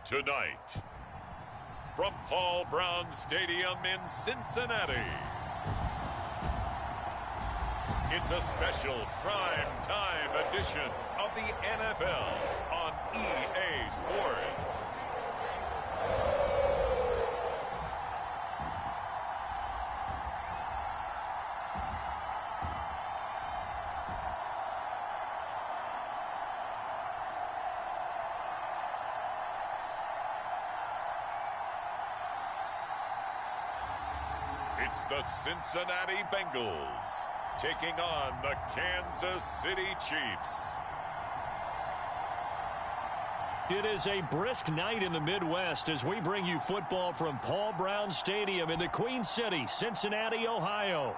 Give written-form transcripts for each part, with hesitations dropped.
Tonight, from Paul Brown Stadium in Cincinnati, it's a special prime time edition of the NFL on EA Sports. It's the Cincinnati Bengals taking on the Kansas City Chiefs. It is a brisk night in the Midwest as we bring you football from Paul Brown Stadium in the Queen City, Cincinnati, Ohio.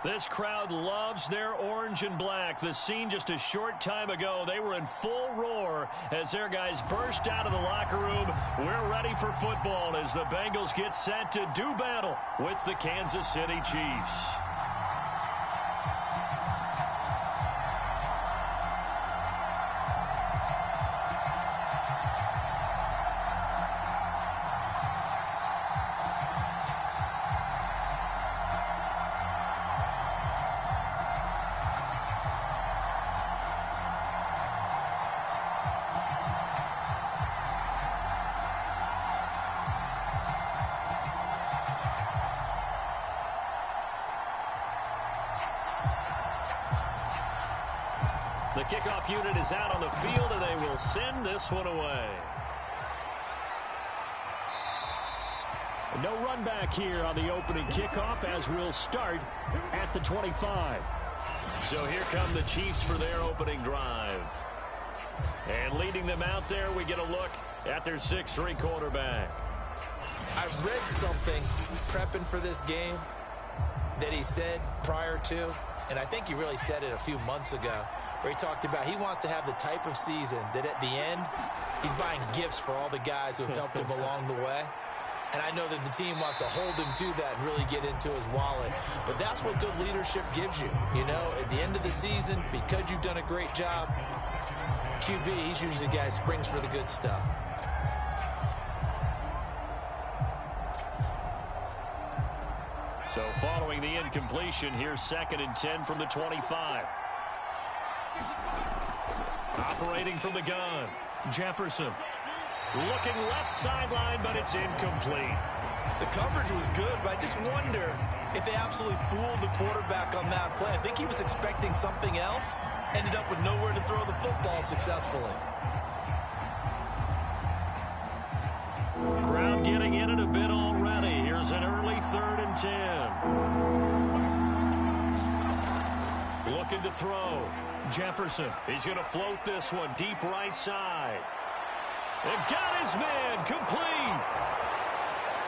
This crowd loves their orange and black. The scene just a short time ago, they were in full roar as their guys burst out of the locker room. We're ready for football as the Bengals get set to do battle with the Kansas City Chiefs. The kickoff unit is out on the field, and they will send this one away. No run back here on the opening kickoff as we'll start at the 25. So here come the Chiefs for their opening drive. And leading them out there, we get a look at their 6'3" quarterback. I read something prepping for this game that he said prior to, and I think he really said it a few months ago, where he talked about he wants to have the type of season that at the end, he's buying gifts for all the guys who have helped him along the way. And I know that the team wants to hold him to that and really get into his wallet. But that's what good leadership gives you. You know, at the end of the season, because you've done a great job, QB, he's usually the guy who springs for the good stuff. So following the incompletion, here's 2nd and 10 from the 25. Operating from the gun, Jefferson. Looking left sideline, but it's incomplete. The coverage was good, but I just wonder if they absolutely fooled the quarterback on that play. I think he was expecting something else, ended up with nowhere to throw the football successfully. Crowd getting in it a bit already. Here's an early 3rd and 10. Looking to throw. Jefferson, he's going to float this one deep right side. And got his man complete.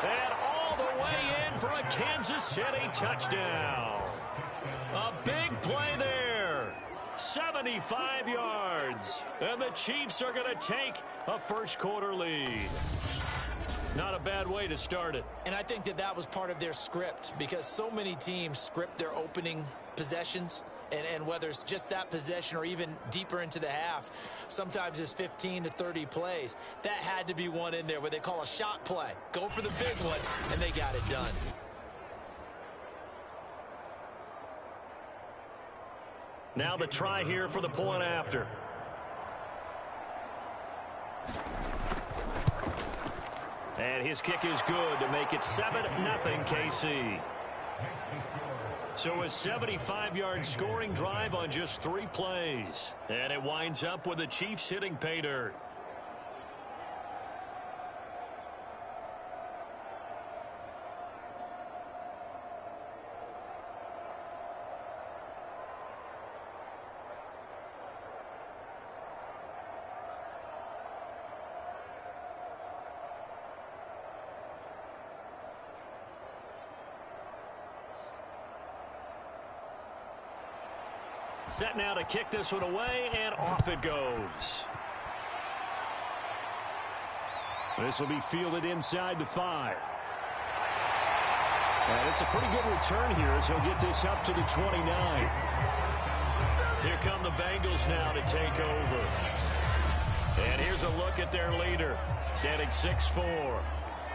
And all the way in for a Kansas City touchdown. A big play there. 75 yards. And the Chiefs are going to take a first quarter lead. Not a bad way to start it. And I think that that was part of their script, because so many teams script their opening possessions. And whether it's just that possession or even deeper into the half, sometimes it's 15 to 30 plays. That had to be one in there where they call a shot play. Go for the big one, and they got it done. Now the try here for the point after. And his kick is good to make it 7-0 KC. So a 75-yard scoring drive on just 3 plays. And it winds up with the Chiefs hitting pay dirt. Set now to kick this one away, and off it goes. This will be fielded inside the 5. And it's a pretty good return here as he'll get this up to the 29. Here come the Bengals now to take over. And here's a look at their leader, standing 6'4".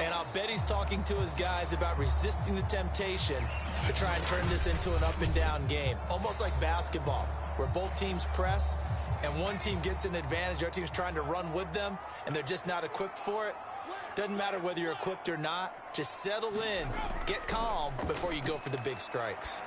And I'll bet he's talking to his guys about resisting the temptation to try and turn this into an up-and-down game. Almost like basketball, where both teams press, and one team gets an advantage, other team's trying to run with them, and they're just not equipped for it. Doesn't matter whether you're equipped or not. Just settle in, get calm before you go for the big strikes.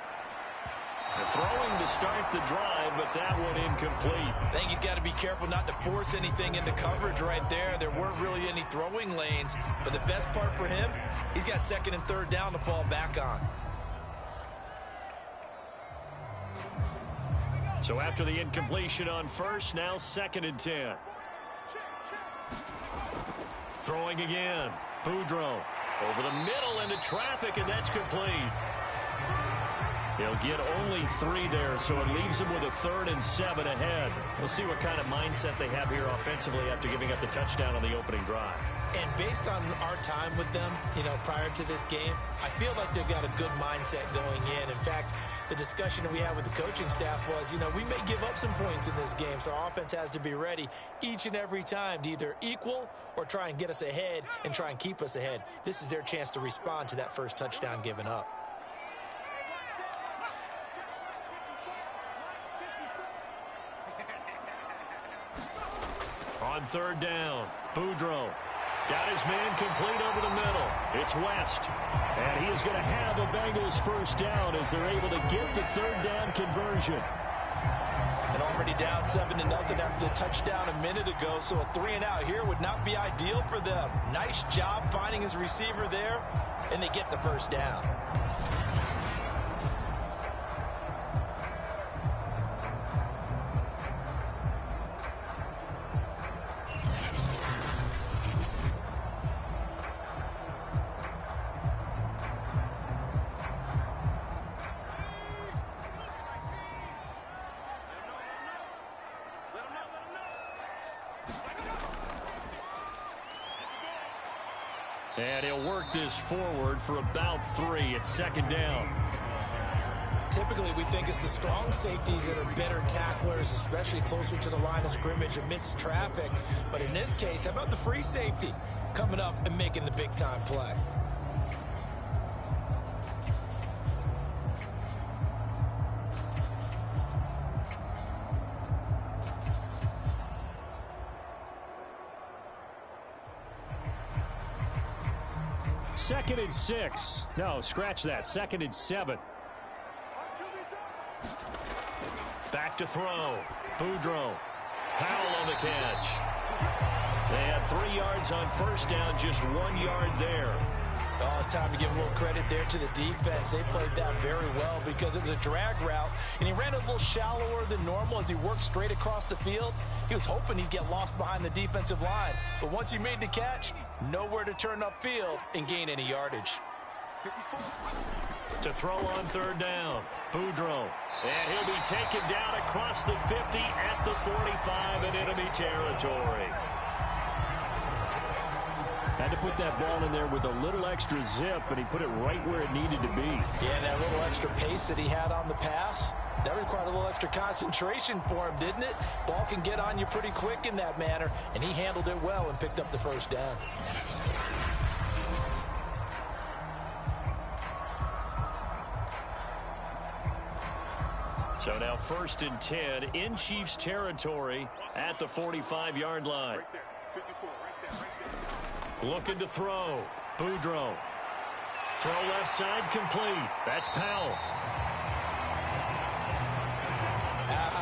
Throwing to start the drive, but that one incomplete. I think he's got to be careful not to force anything into coverage right there. There weren't really any throwing lanes, but the best part for him, he's got second and third down to fall back on. So after the incompletion on first, now 2nd and 10. Throwing again. Boudreaux over the middle into traffic, and that's complete. He'll get only 3 there, so it leaves him with a 3rd and 7 ahead. We'll see what kind of mindset they have here offensively after giving up the touchdown on the opening drive. And based on our time with them, prior to this game, I feel like they've got a good mindset going in. In fact, the discussion that we had with the coaching staff was, we may give up some points in this game, so our offense has to be ready each and every time to either equal or try and get us ahead and try and keep us ahead. This is their chance to respond to that first touchdown given up. On 3rd down, Boudreaux got his man complete over the middle. It's West, and he is going to have a Bengals first down as they're able to get the 3rd down conversion. And already down 7-0 after the touchdown a minute ago, so a 3-and-out here would not be ideal for them. Nice job finding his receiver there, and they get the first down. And he'll work this forward for about 3 at 2nd down. Typically, we think it's the strong safeties that are better tacklers, especially closer to the line of scrimmage amidst traffic. But in this case, how about the free safety coming up and making the big-time play? Second and 6. No, scratch that. 2nd and 7. Back to throw. Boudreaux. Powell on the catch. They had 3 yards on first down, just 1 yard there. Oh, it's time to give a little credit there to the defense. They played that very well because it was a drag route, and he ran a little shallower than normal as he worked straight across the field. He was hoping he'd get lost behind the defensive line, but once he made the catch, nowhere to turn upfield and gain any yardage. To throw on 3rd down, Boudreaux. And he'll be taken down across the 50 at the 45 in enemy territory. Had to put that ball in there with a little extra zip, and he put it right where it needed to be. Yeah, and that little extra pace that he had on the pass, that required a little extra concentration for him, didn't it? Ball can get on you pretty quick in that manner, and he handled it well and picked up the first down. So now 1st and 10 in Chiefs territory at the 45-yard line. Looking to throw. Boudreaux. Throw left side complete. That's Powell.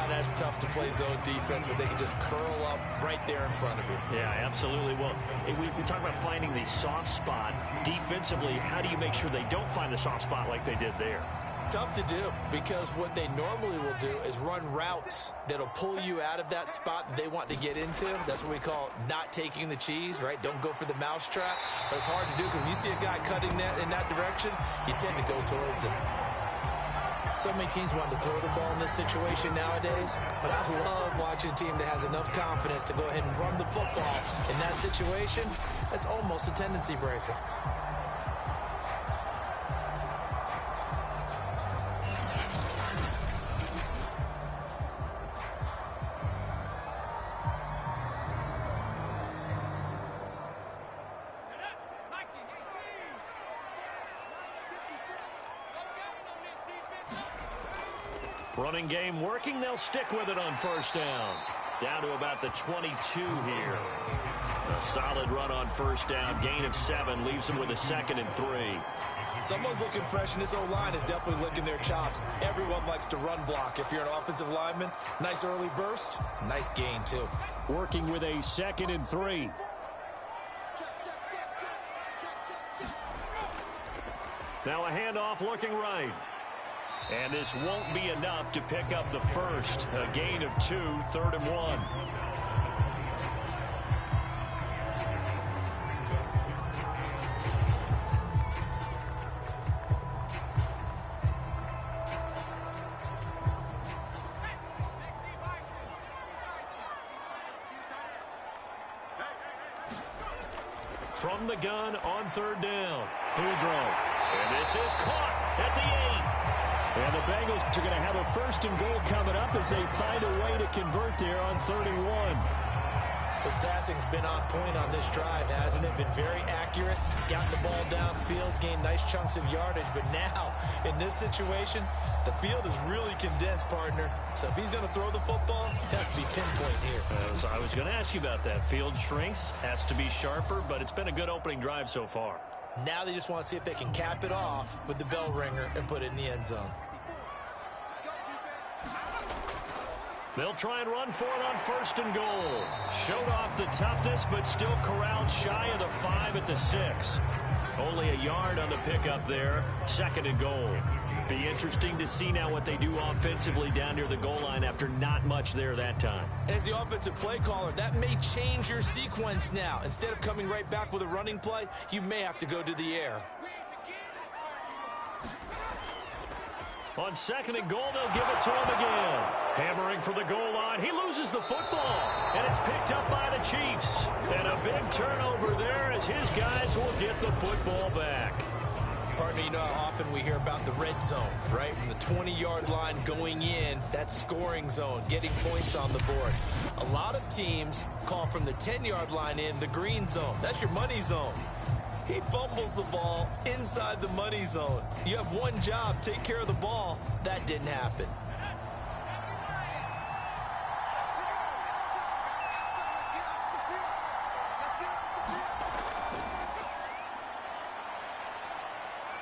That's tough to play zone defense when they can just curl up right there in front of you. Yeah, absolutely. Well, we talk about finding the soft spot. Defensively, how do you make sure they don't find the soft spot like they did there? Tough to do, because what they normally will do is run routes that'll pull you out of that spot that they want to get into. That's what we call not taking the cheese, right? Don't go for the mousetrap. But it's hard to do because when you see a guy cutting that in that direction, you tend to go towards it. So many teams want to throw the ball in this situation nowadays, but I love watching a team that has enough confidence to go ahead and run the football. In that situation, that's almost a tendency breaker. Running game working. They'll stick with it on first down. Down to about the 22 here. A solid run on first down. Gain of 7 leaves them with a 2nd and 3. Someone's looking fresh, and this O-line is definitely licking their chops. Everyone likes to run block. If you're an offensive lineman, nice early burst, nice gain too. Working with a 2nd and 3. Now a handoff looking right. And this won't be enough to pick up the first. A gain of 2, 3rd and 1. From the gun on 3rd down. Boudreaux. And this is caught at the 8. And the Bengals are going to have a 1st and goal coming up as they find a way to convert there on 3rd and 1. His passing's been on point on this drive, hasn't it? Been very accurate, gotten the ball downfield, gained nice chunks of yardage. But now, in this situation, the field is really condensed, partner. So if he's going to throw the football, he'll have to be pinpoint here. I was going to ask you about that. Field shrinks, has to be sharper, but it's been a good opening drive so far. Now they just want to see if they can cap it off with the bell ringer and put it in the end zone. They'll try and run for it on 1st and goal. Showed off the toughness, but still corralled shy of the 5 at the 6. Only a yard on the pickup there. 2nd and goal. Be interesting to see now what they do offensively down near the goal line after not much there that time. As the offensive play caller, that may change your sequence now. Instead of coming right back with a running play, you may have to go to the air. On 2nd and goal, they'll give it to him again. Hammering for the goal line. He loses the football, and it's picked up by the Chiefs. And a big turnover there as his guys will get the football back. Partner, you know how often we hear about the red zone, right? From the 20-yard line going in, that's scoring zone, getting points on the board. A lot of teams call from the 10-yard line in the green zone. That's your money zone. He fumbles the ball inside the money zone. You have one job, take care of the ball. That didn't happen.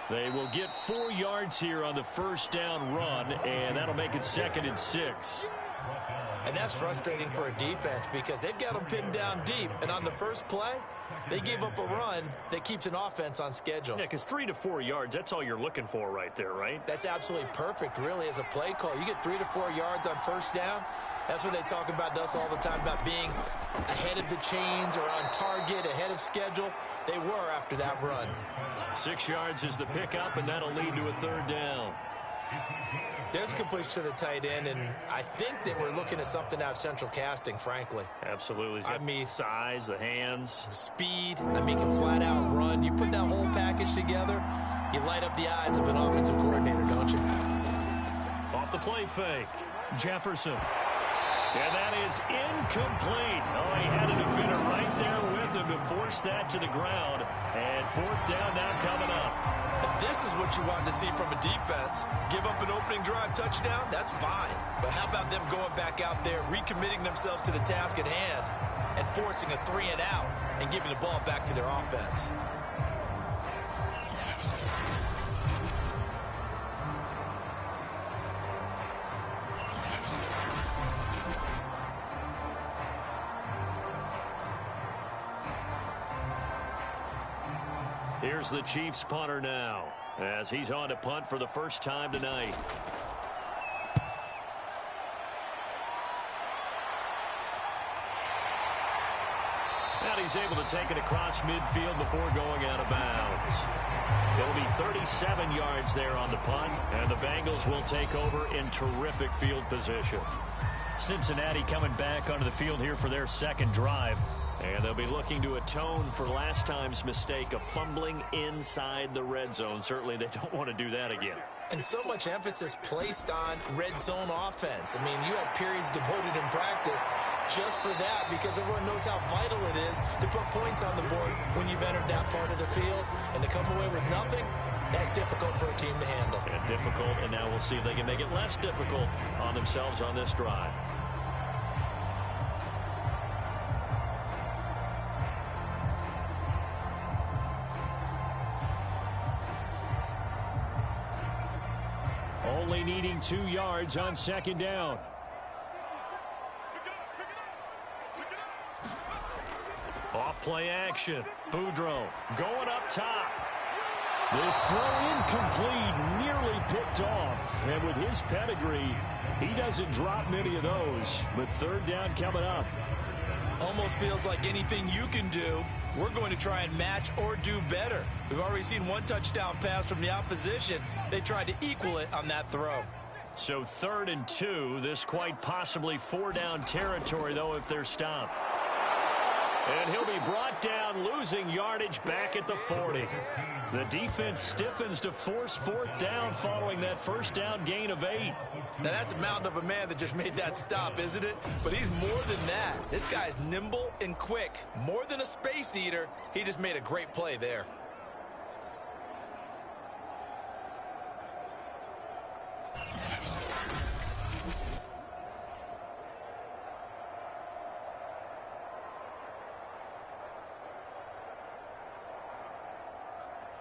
They will get 4 yards here on the 1st down run, and that'll make it 2nd and 6. And that's frustrating for a defense because they've got them pinned down deep. And on the first play, they gave up a run that keeps an offense on schedule. Yeah, because 3 to 4 yards, that's all you're looking for right there, right? That's absolutely perfect, really, as a play call. You get 3 to 4 yards on 1st down. That's what they talk about to us all the time, about being ahead of the chains or on target, ahead of schedule. They were after that run. 6 yards is the pickup, and that'll lead to a 3rd down. There's a completion to the tight end, and I think that we're looking at something out of central casting, frankly. Absolutely. I mean, size, the hands. Speed. I mean, can flat out run. You put that whole package together, you light up the eyes of an offensive coordinator, don't you? Off the play fake. Jefferson. And that is incomplete. Oh, he had a defender right there with him to force that to the ground. And 4th down now coming up. And this is what you want to see from a defense. Give up an opening drive touchdown, that's fine. But how about them going back out there, recommitting themselves to the task at hand, and forcing a 3 and out and giving the ball back to their offense? Here's the Chiefs punter now as he's on to punt for the first time tonight. And he's able to take it across midfield before going out of bounds. It'll be 37 yards there on the punt, and the Bengals will take over in terrific field position. Cincinnati coming back onto the field here for their 2nd drive. And they'll be looking to atone for last time's mistake of fumbling inside the red zone. Certainly they don't want to do that again. And so much emphasis placed on red zone offense. I mean, you have periods devoted in practice just for that because everyone knows how vital it is to put points on the board when you've entered that part of the field. And to come away with nothing, That's difficult for a team to handle. And difficult, and now we'll see if they can make it less difficult on themselves on this drive. Only needing 2 yards on second down. Off play action. Boudreaux going up top. This throw incomplete, nearly picked off. And with his pedigree, he doesn't drop many of those. But third down coming up. Almost feels like anything you can do, we're going to try and match or do better. We've already seen 1 touchdown pass from the opposition. They tried to equal it on that throw. So 3rd and 2. This quite possibly 4-down territory, though, if they're stopped. And he'll be brought down, losing yardage back at the 40. The defense stiffens to force 4th down following that first down gain of 8. Now, that's a mountain of a man that just made that stop, isn't it? But he's more than that. This guy's nimble and quick. More than a space eater, he just made a great play there.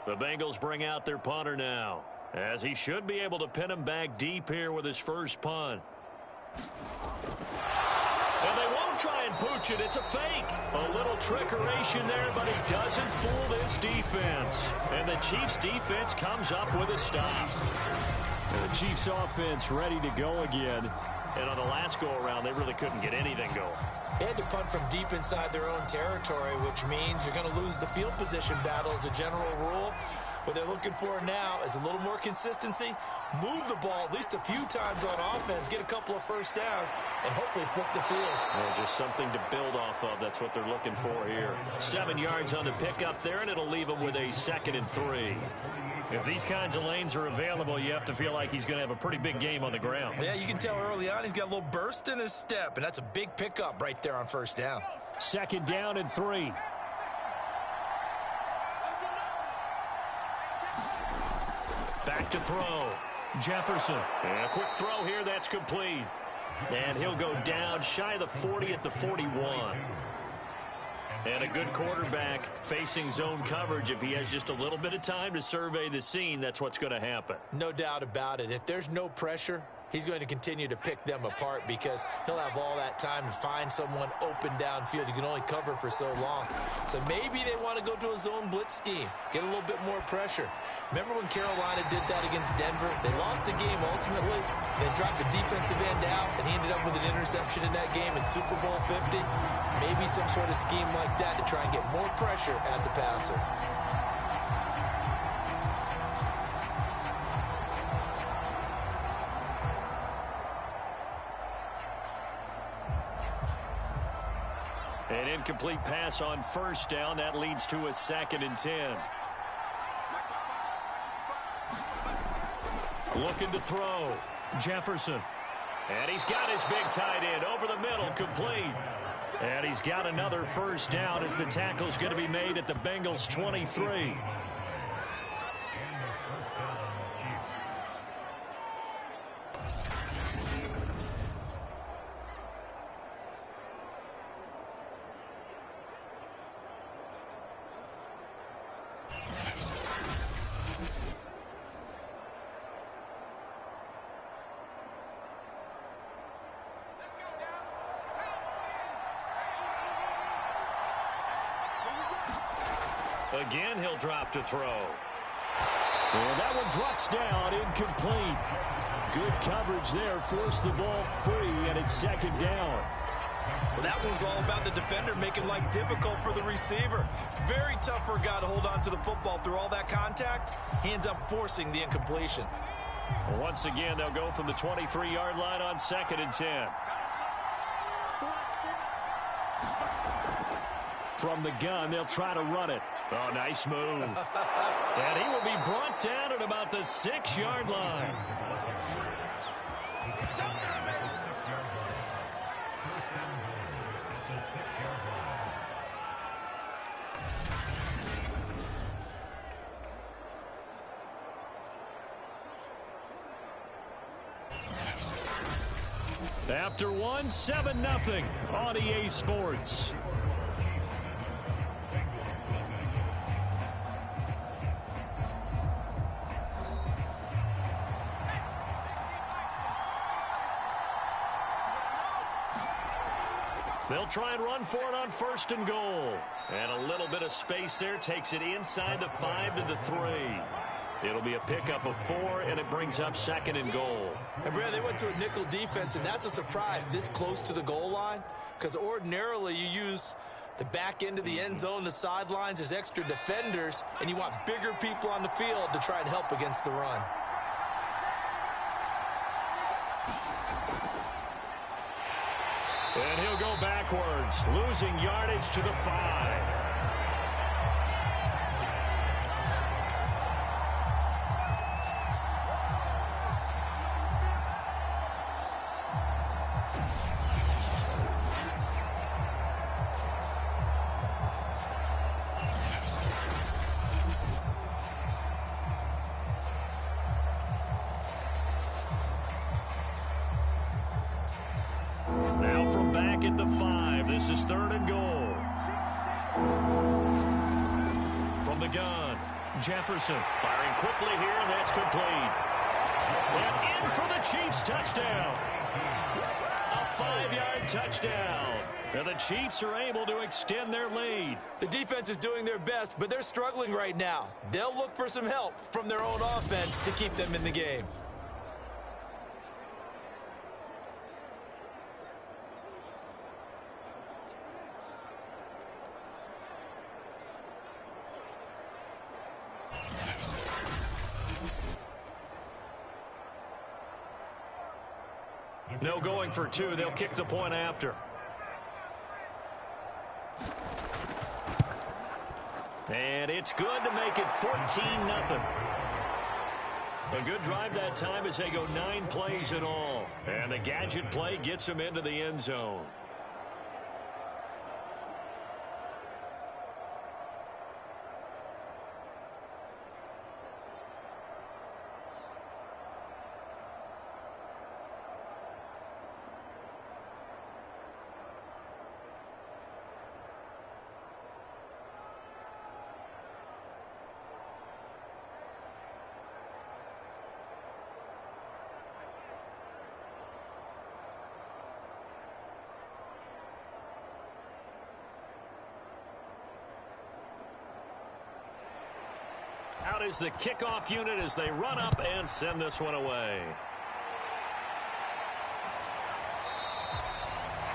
The Bengals bring out their punter now, as he should be able to pin him back deep here with his first punt. And they won't try and pooch it. It's a fake. A little trickeration there, but it doesn't fool this defense. And the Chiefs' defense comes up with a stop. And the Chiefs' offense ready to go again. And on the last go-around, they really couldn't get anything going. They had to punt from deep inside their own territory, which means you're going to lose the field position battle as a general rule. What they're looking for now is a little more consistency, move the ball at least a few times on offense, get a couple of first downs, and hopefully flip the field. Well, just something to build off of. That's what they're looking for here. 7 yards on the pickup there, and it'll leave them with a 2nd and 3. If these kinds of lanes are available, you have to feel like he's going to have a pretty big game on the ground. Yeah, you can tell early on he's got a little burst in his step, and that's a big pickup right there on first down. 2nd down and 3. Back to throw. Jefferson. And a quick throw here. That's complete. And he'll go down shy of the 40 at the 41. And a good quarterback facing zone coverage. If he has just a little bit of time to survey the scene, that's what's going to happen. No doubt about it. If there's no pressure, he's going to continue to pick them apart because he'll have all that time to find someone open downfield. You can only cover for so long. So maybe they want to go to a zone blitz scheme, get a little bit more pressure. Remember when Carolina did that against Denver? They lost the game ultimately. They dropped the defensive end out, and he ended up with an interception in that game in Super Bowl 50. Maybe some sort of scheme like that to try and get more pressure at the passer. An incomplete pass on first down. That leads to a 2nd and 10. Looking to throw. Jefferson. And he's got his big tight end over the middle, complete. And he's got another first down as the tackle's going to be made at the Bengals' 23. Again, he'll drop to throw. And that one drops down, incomplete. Good coverage there, forced the ball free, and it's 2nd down. Well, that one's all about the defender making life difficult for the receiver. Very tough for a guy to hold on to the football through all that contact. He ends up forcing the incompletion. Well, once again, they'll go from the 23-yard line on 2nd and 10. From the gun, they'll try to run it. Oh, nice move. And he will be brought down at about the 6-yard line. After one, 7-0 on EA Sports. They'll try and run for it on 1st and goal. And a little bit of space there takes it inside the 5 to the 3. It'll be a pickup of 4, and it brings up 2nd and goal. And, Brad, they went to a nickel defense, and that's a surprise this close to the goal line, because ordinarily you use the back end of the end zone, the sidelines as extra defenders, and you want bigger people on the field to try and help against the run. And he'll go backwards, losing yardage to the 5. Now from back at the 5, this is 3rd and goal. From the gun, Jefferson firing quickly here, and that's complete. And in for the Chiefs touchdown. A 5-yard touchdown. And the Chiefs are able to extend their lead. The defense is doing their best, but they're struggling right now. They'll look for some help from their own offense to keep them in the game. No going for 2. They'll kick the point after. And it's good to make it 14-0. A good drive that time as they go 9 plays in all. And the gadget play gets them into the end zone. Out is the kickoff unit as they run up and send this one away.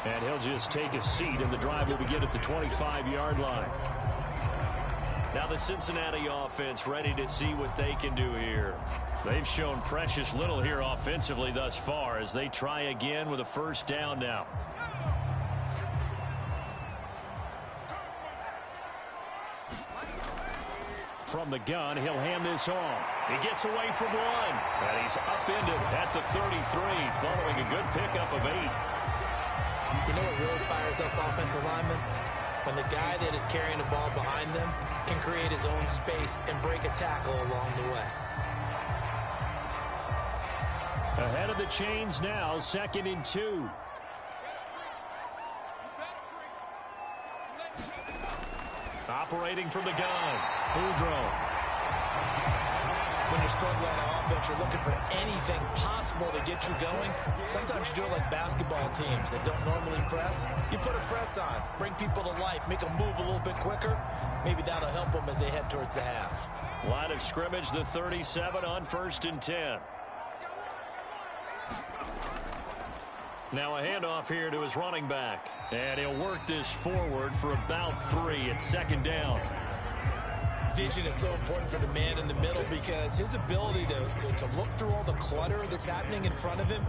And he'll just take a seat, and the drive will begin at the 25-yard line. Now the Cincinnati offense ready to see what they can do here. They've shown precious little here offensively thus far as they try again with a 1st down now. From the gun, he'll hand this off. He gets away from 1, and he's upended at the 33 following a good pickup of 8. You know what really fires up offensive linemen? When the guy that is carrying the ball behind them can create his own space and break a tackle along the way. Ahead of the chains now, 2nd and 2. Operating from the gun, Boudreaux. When you're struggling on offense, you're looking for anything possible to get you going. Sometimes you do it like basketball teams that don't normally press. You put a press on, bring people to life, make them move a little bit quicker. Maybe that'll help them as they head towards the half. Line of scrimmage, the 37 on 1st and 10. Now a handoff here to his running back. And he'll work this forward for about 3 at 2nd down. Vision is so important for the man in the middle because his ability to look through all the clutter that's happening in front of him,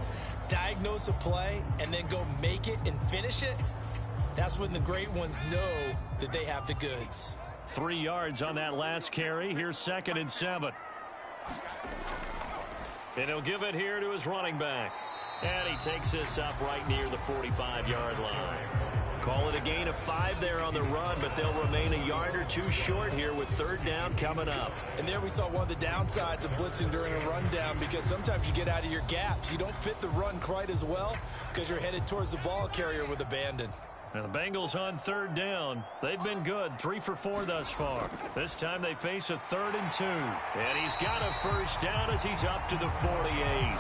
diagnose a play, and then go make it and finish it, that's when the great ones know that they have the goods. 3 yards on that last carry. Here's 2nd and 7. And he'll give it here to his running back. And he takes this up right near the 45-yard line. Call it a gain of 5 there on the run, but they'll remain a yard or 2 short here with third down coming up. And there we saw one of the downsides of blitzing during a rundown, because sometimes you get out of your gaps. You don't fit the run quite as well because you're headed towards the ball carrier with abandon. Now the Bengals on third down. They've been good, 3 for 4 thus far. This time they face a 3rd and 2. And he's got a first down as he's up to the 48.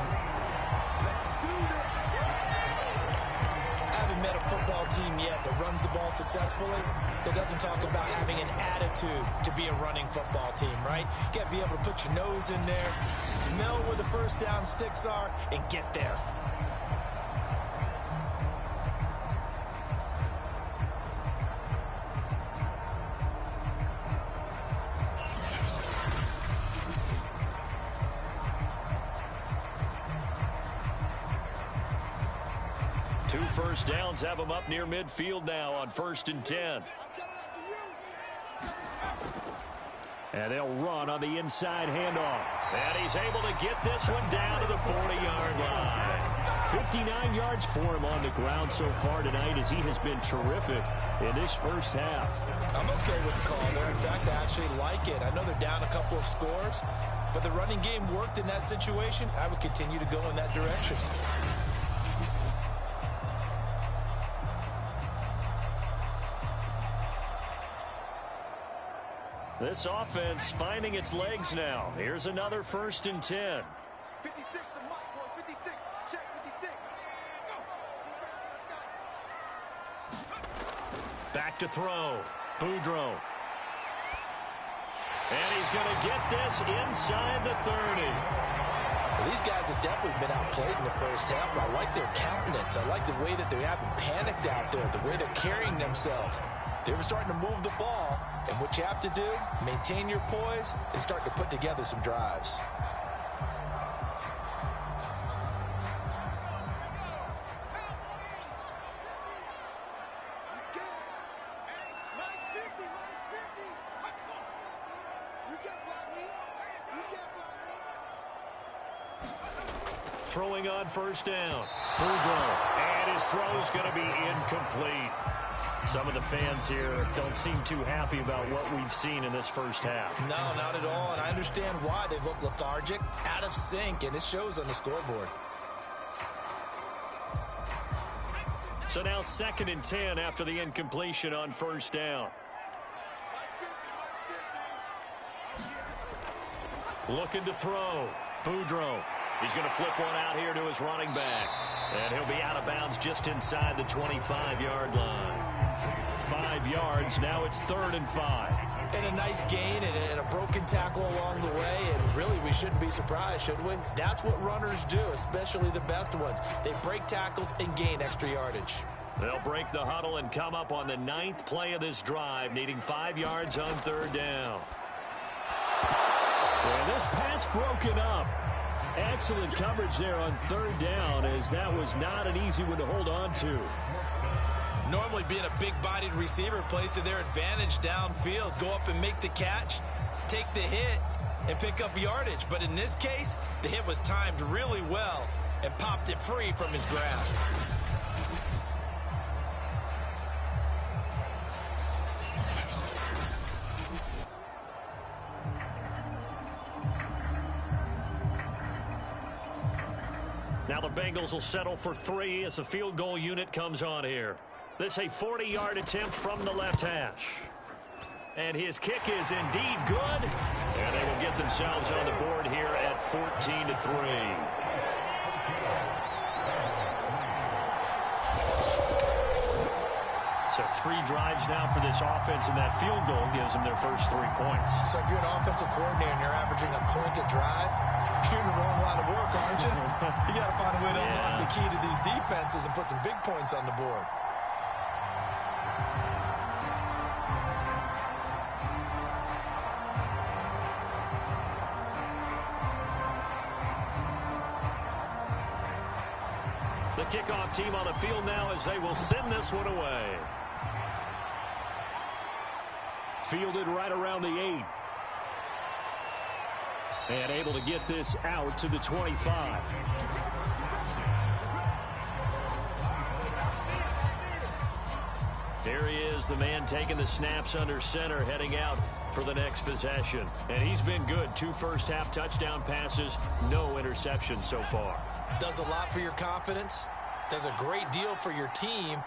Met a football team yet that runs the ball successfully, that doesn't talk about having an attitude to be a running football team, right? You got to be able to put your nose in there, smell where the first down sticks are, and get there. Two first downs have him up near midfield now on 1st and 10. And they'll run on the inside handoff. And he's able to get this one down to the 40-yard line. 59 yards for him on the ground so far tonight, as he has been terrific in this first half. I'm okay with the call there. In fact, I actually like it. I know they're down a couple of scores, but the running game worked in that situation. I would continue to go in that direction. This offense finding its legs now. Here's another 1st and 10. 56, the mic was 56. Check 56. Back to throw. Boudreaux. And he's going to get this inside the 30. Well, these guys have definitely been outplayed in the first half, but I like their countenance. I like the way that they haven't panicked out there, the way they're carrying themselves. They were starting to move the ball, and what you have to do, maintain your poise and start to put together some drives. Throwing on first down. Boudreaux. And his throw's going to be incomplete. Some of the fans here don't seem too happy about what we've seen in this first half. No, not at all, and I understand why. They look lethargic, out of sync, and it shows on the scoreboard. So now 2nd and 10 after the incompletion on first down. Looking to throw. Boudreaux. He's going to flip one out here to his running back. And he'll be out of bounds just inside the 25-yard line. 5 yards. Now it's 3rd and 5. And a nice gain and a broken tackle along the way. And really, we shouldn't be surprised, should we? That's what runners do, especially the best ones. They break tackles and gain extra yardage. They'll break the huddle and come up on the 9th play of this drive, needing 5 yards on 3rd down. And this pass broken up. Excellent coverage there on 3rd down, as that was not an easy one to hold on to. Normally being a big-bodied receiver plays to their advantage downfield. Go up and make the catch, take the hit, and pick up yardage. But in this case, the hit was timed really well and popped it free from his grasp. Now the Bengals will settle for 3 as the field goal unit comes on here. This a 40-yard attempt from the left hash. And his kick is indeed good. And they will get themselves on the board here at 14-3. So 3 drives now for this offense, and that field goal gives them their first 3 points. So if you're an offensive coordinator and you're averaging a point a drive, you're in the wrong line of work, aren't you? You got to find a way to unlock the key to these defenses and put some big points on the board. The kickoff team on the field now as they will send this one away. Fielded right around the 8. And able to get this out to the 25. Here he is, the man taking the snaps under center, heading out for the next possession. And he's been good. 2 first-half touchdown passes, no interceptions so far. Does a lot for your confidence, does a great deal for your team,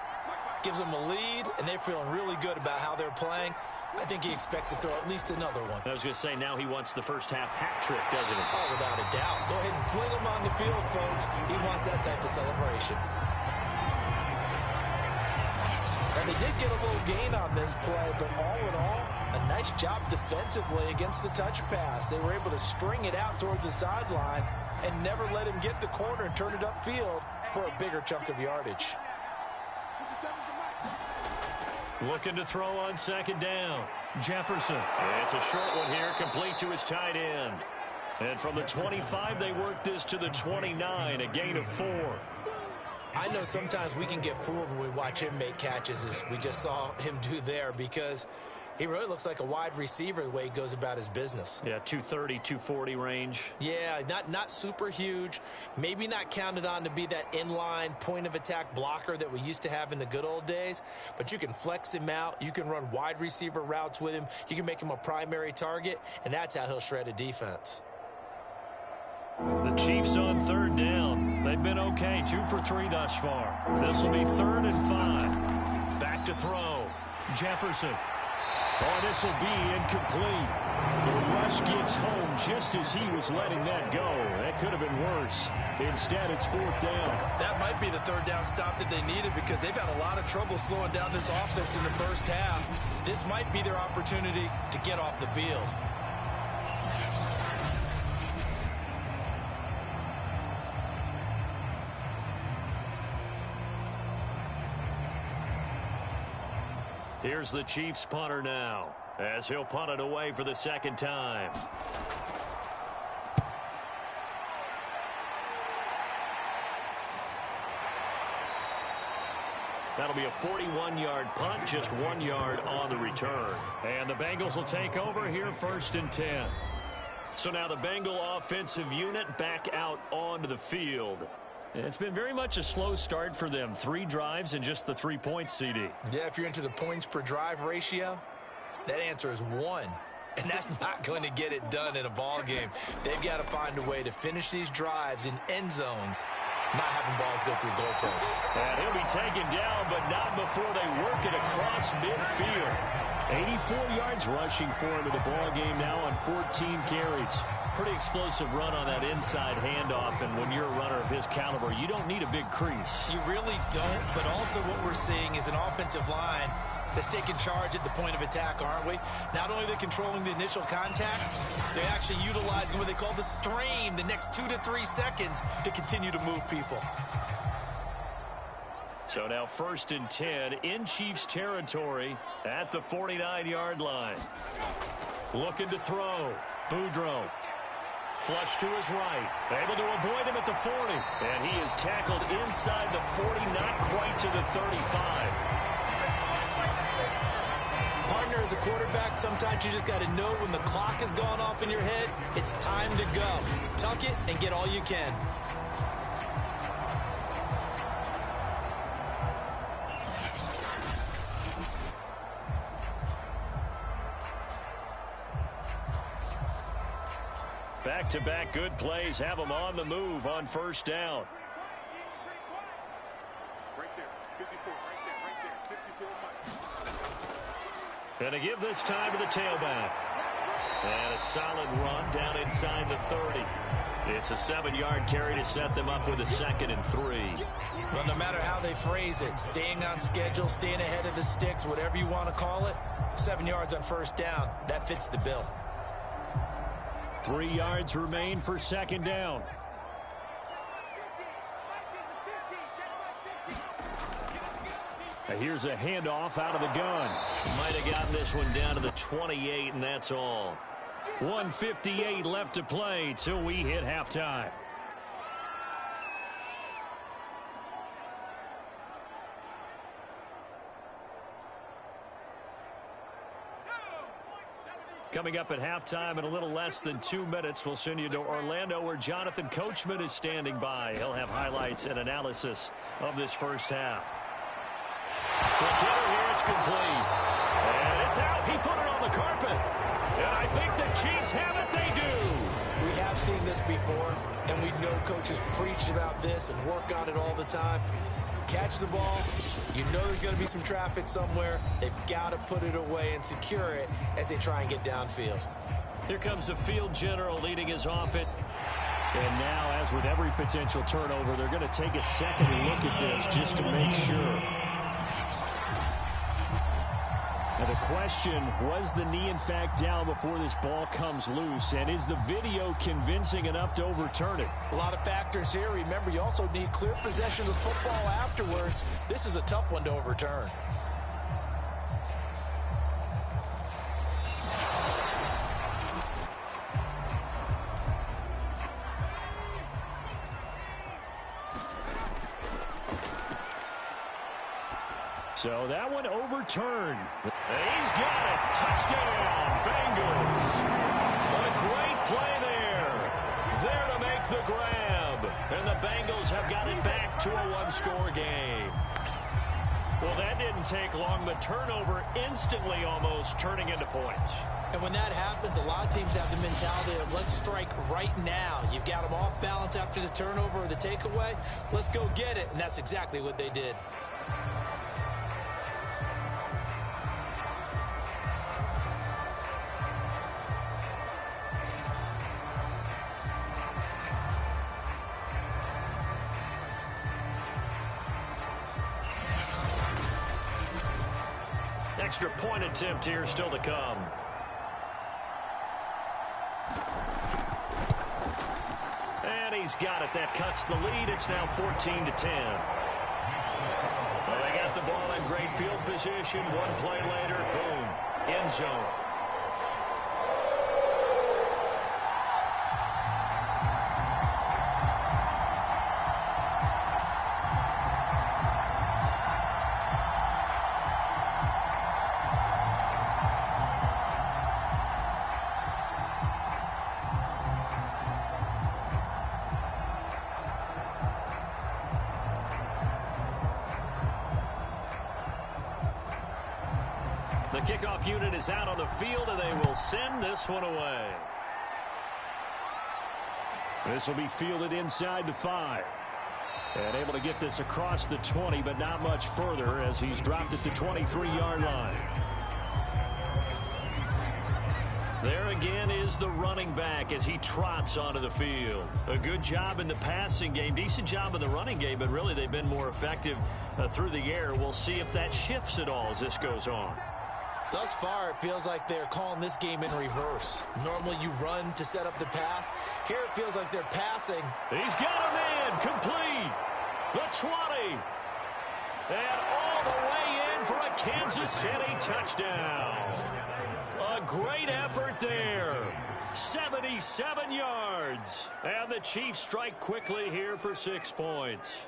gives them a lead, and they're feeling really good about how they're playing. I think he expects to throw at least another one. I was going to say, now he wants the first-half hat trick, doesn't he? Oh, without a doubt. Go ahead and fling him on the field, folks. He wants that type of celebration. And they did get a little gain on this play, but all in all, a nice job defensively against the touch pass. They were able to string it out towards the sideline and never let him get the corner and turn it upfield for a bigger chunk of yardage. Looking to throw on second down. Jefferson. It's a short one here, complete to his tight end. And from the 25, they work this to the 29, a gain of 4. I know sometimes we can get fooled when we watch him make catches, as we just saw him do there, because he really looks like a wide receiver the way he goes about his business. Yeah, 230, 240 range. Yeah, not super huge. Maybe not counted on to be that inline point-of-attack blocker that we used to have in the good old days. But you can flex him out. You can run wide receiver routes with him. You can make him a primary target, and that's how he'll shred a defense. The Chiefs on third down. They've been okay, 2 for 3 thus far. This will be 3rd and 5. Back to throw. Jefferson. Oh, this will be incomplete. The rush gets home just as he was letting that go. That could have been worse. Instead, it's 4th down. That might be the 3rd down stop that they needed, because they've had a lot of trouble slowing down this offense in the first half. This might be their opportunity to get off the field. Here's the Chiefs punter now, as he'll punt it away for the 2nd time. That'll be a 41-yard punt, just 1 yard on the return. And the Bengals will take over here, 1st and 10. So now the Bengal offensive unit back out onto the field. It's been very much a slow start for them. 3 drives and just the 3 points, CD. Yeah, if you're into the points per drive ratio, that answer is 1. And that's not going to get it done in a ball game. They've got to find a way to finish these drives in end zones, not having balls go through goalposts. And he'll be taken down, but not before they work it across midfield. 84 yards rushing for him in the ball game now on 14 carries. Pretty explosive run on that inside handoff, and when you're a runner of his caliber, you don't need a big crease. You really don't, but also what we're seeing is an offensive line that's taking charge at the point of attack, aren't we? Not only are they controlling the initial contact, they're actually utilizing what they call the strain, the next 2 to 3 seconds, to continue to move people. So now 1st and 10 in Chiefs territory at the 49-yard line. Looking to throw. Boudreaux. Flush to his right. Able to avoid him at the 40. And he is tackled inside the 40, not quite to the 35. Partner, as a quarterback, sometimes you just got to know when the clock has gone off in your head, it's time to go. Tuck it and get all you can. Back-to-back good plays have them on the move on 1st down. Right there, 54, right there, 54. And to give this time to the tailback. And a solid run down inside the 30. It's a 7-yard carry to set them up with a 2nd and 3. Well, no matter how they phrase it, staying on schedule, staying ahead of the sticks, whatever you want to call it, 7 yards on 1st down, that fits the bill. 3 yards remain for 2nd down. Here's a handoff out of the gun. Might have gotten this one down to the 28, and that's all. 1:58 left to play till we hit halftime. Coming up at halftime in a little less than 2 minutes, we'll send you to Orlando, where Jonathan Coachman is standing by. He'll have highlights and analysis of this first half. The kicker here, it's complete. And it's out. He put it on the carpet. And I think the Chiefs have it. They do. We have seen this before, and we know coaches preach about this and work on it all the time. Catch the ball. You know there's going to be some traffic somewhere. They've got to put it away and secure it as they try and get downfield. Here comes the field general leading his offense. And now, as with every potential turnover, they're going to take a second look at this just to make sure. Now the question, was the knee in fact down before this ball comes loose? And is the video convincing enough to overturn it? A lot of factors here. Remember, you also need clear possession of football afterwards. This is a tough one to overturn. So that one overturned. He's got it. Touchdown, Bengals. A great play there. There to make the grab. And the Bengals have got it back to a one-score game. Well, that didn't take long. The turnover instantly almost turning into points. And when that happens, a lot of teams have the mentality of let's strike right now. You've got them off balance after the turnover or the takeaway. Let's go get it. And that's exactly what they did. Extra point attempt here still to come. And he's got it. That cuts the lead. It's now 14-10. Well, they got the ball in great field position. One play later, boom, end zone. The kickoff unit is out on the field, and they will send this one away. This will be fielded inside the 5. And able to get this across the 20, but not much further as he's dropped at the 23-yard line. There again is the running back as he trots onto the field. A good job in the passing game, decent job in the running game, but really they've been more effective through the air. We'll see if that shifts at all as this goes on. Thus far, it feels like they're calling this game in reverse. Normally, you run to set up the pass. Here, it feels like they're passing. He's got a man complete. The 20. And all the way in for a Kansas City touchdown. A great effort there. 77 yards. And the Chiefs strike quickly here for 6 points.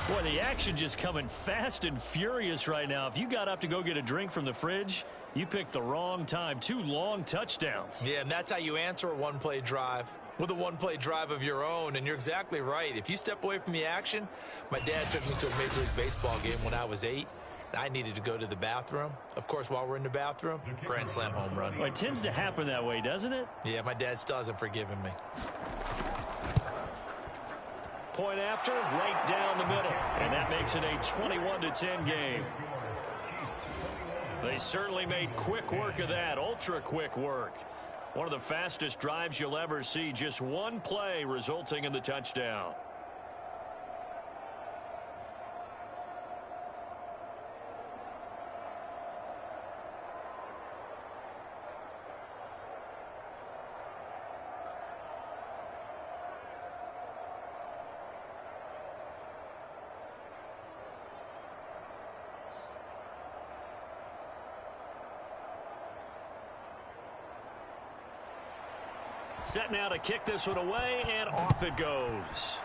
Boy, the action just coming fast and furious right now. If you got up to go get a drink from the fridge, you picked the wrong time. 2 long touchdowns. Yeah, and that's how you answer a one-play drive, with a one-play drive of your own. And you're exactly right. If you step away from the action, my dad took me to a Major League Baseball game when I was 8. And I needed to go to the bathroom. Of course, while we're in the bathroom, grand slam home run. Well, it tends to happen that way, doesn't it? Yeah, my dad still hasn't forgiven me. Point after, right down the middle. And that makes it a 21-10 game. They certainly made quick work of that, ultra-quick work. One of the fastest drives you'll ever see, just one play resulting in the touchdown. Set now to kick this one away, and off it goes.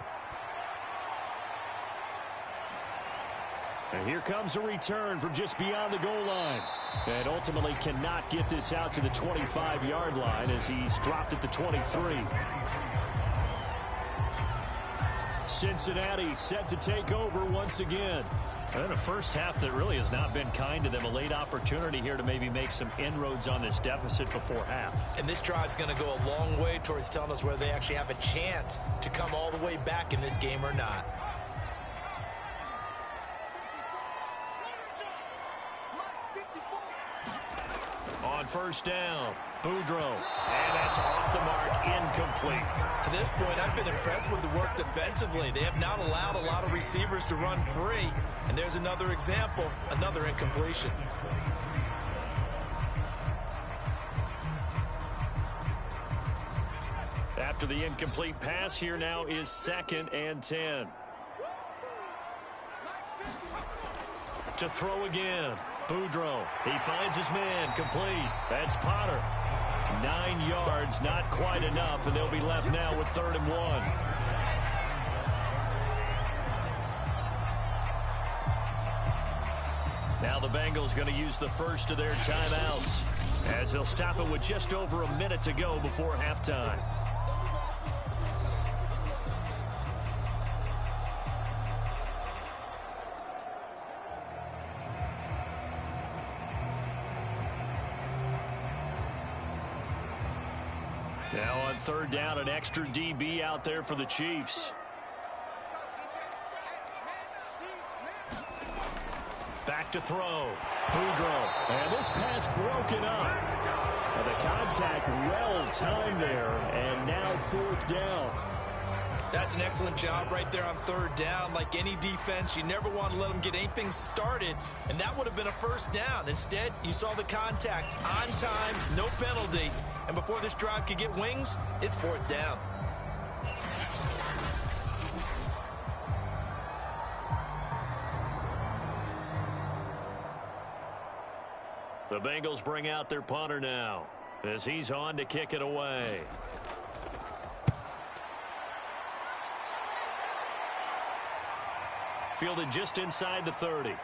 And here comes a return from just beyond the goal line. And ultimately cannot get this out to the 25-yard line as he's dropped at the 23. Cincinnati set to take over once again. And a first half that really has not been kind to them. A late opportunity here to maybe make some inroads on this deficit before half. And this drive's going to go a long way towards telling us whether they actually have a chance to come all the way back in this game or not. On first down, Boudreaux. And that's off the mark, incomplete. To this point, I've been impressed with the work defensively. They have not allowed a lot of receivers to run free. And there's another example, another incompletion. After the incomplete pass, here now is 2nd and 10. To throw again, Boudreaux. He finds his man, complete. That's Potter. 9 yards, not quite enough, and they'll be left now with 3rd and 1. Now the Bengals going to use the first of their timeouts as they'll stop it with just over a minute to go before halftime. Now on 3rd down, an extra DB out there for the Chiefs. Back to throw. Boudreaux. And this pass broken up. And the contact well timed there. And now 4th down. That's an excellent job right there on 3rd down. Like any defense, you never want to let them get anything started. And that would have been a 1st down. Instead, you saw the contact on time, no penalty. And before this drive could get wings, it's 4th down. The Bengals bring out their punter now as he's on to kick it away. Fielded just inside the 30.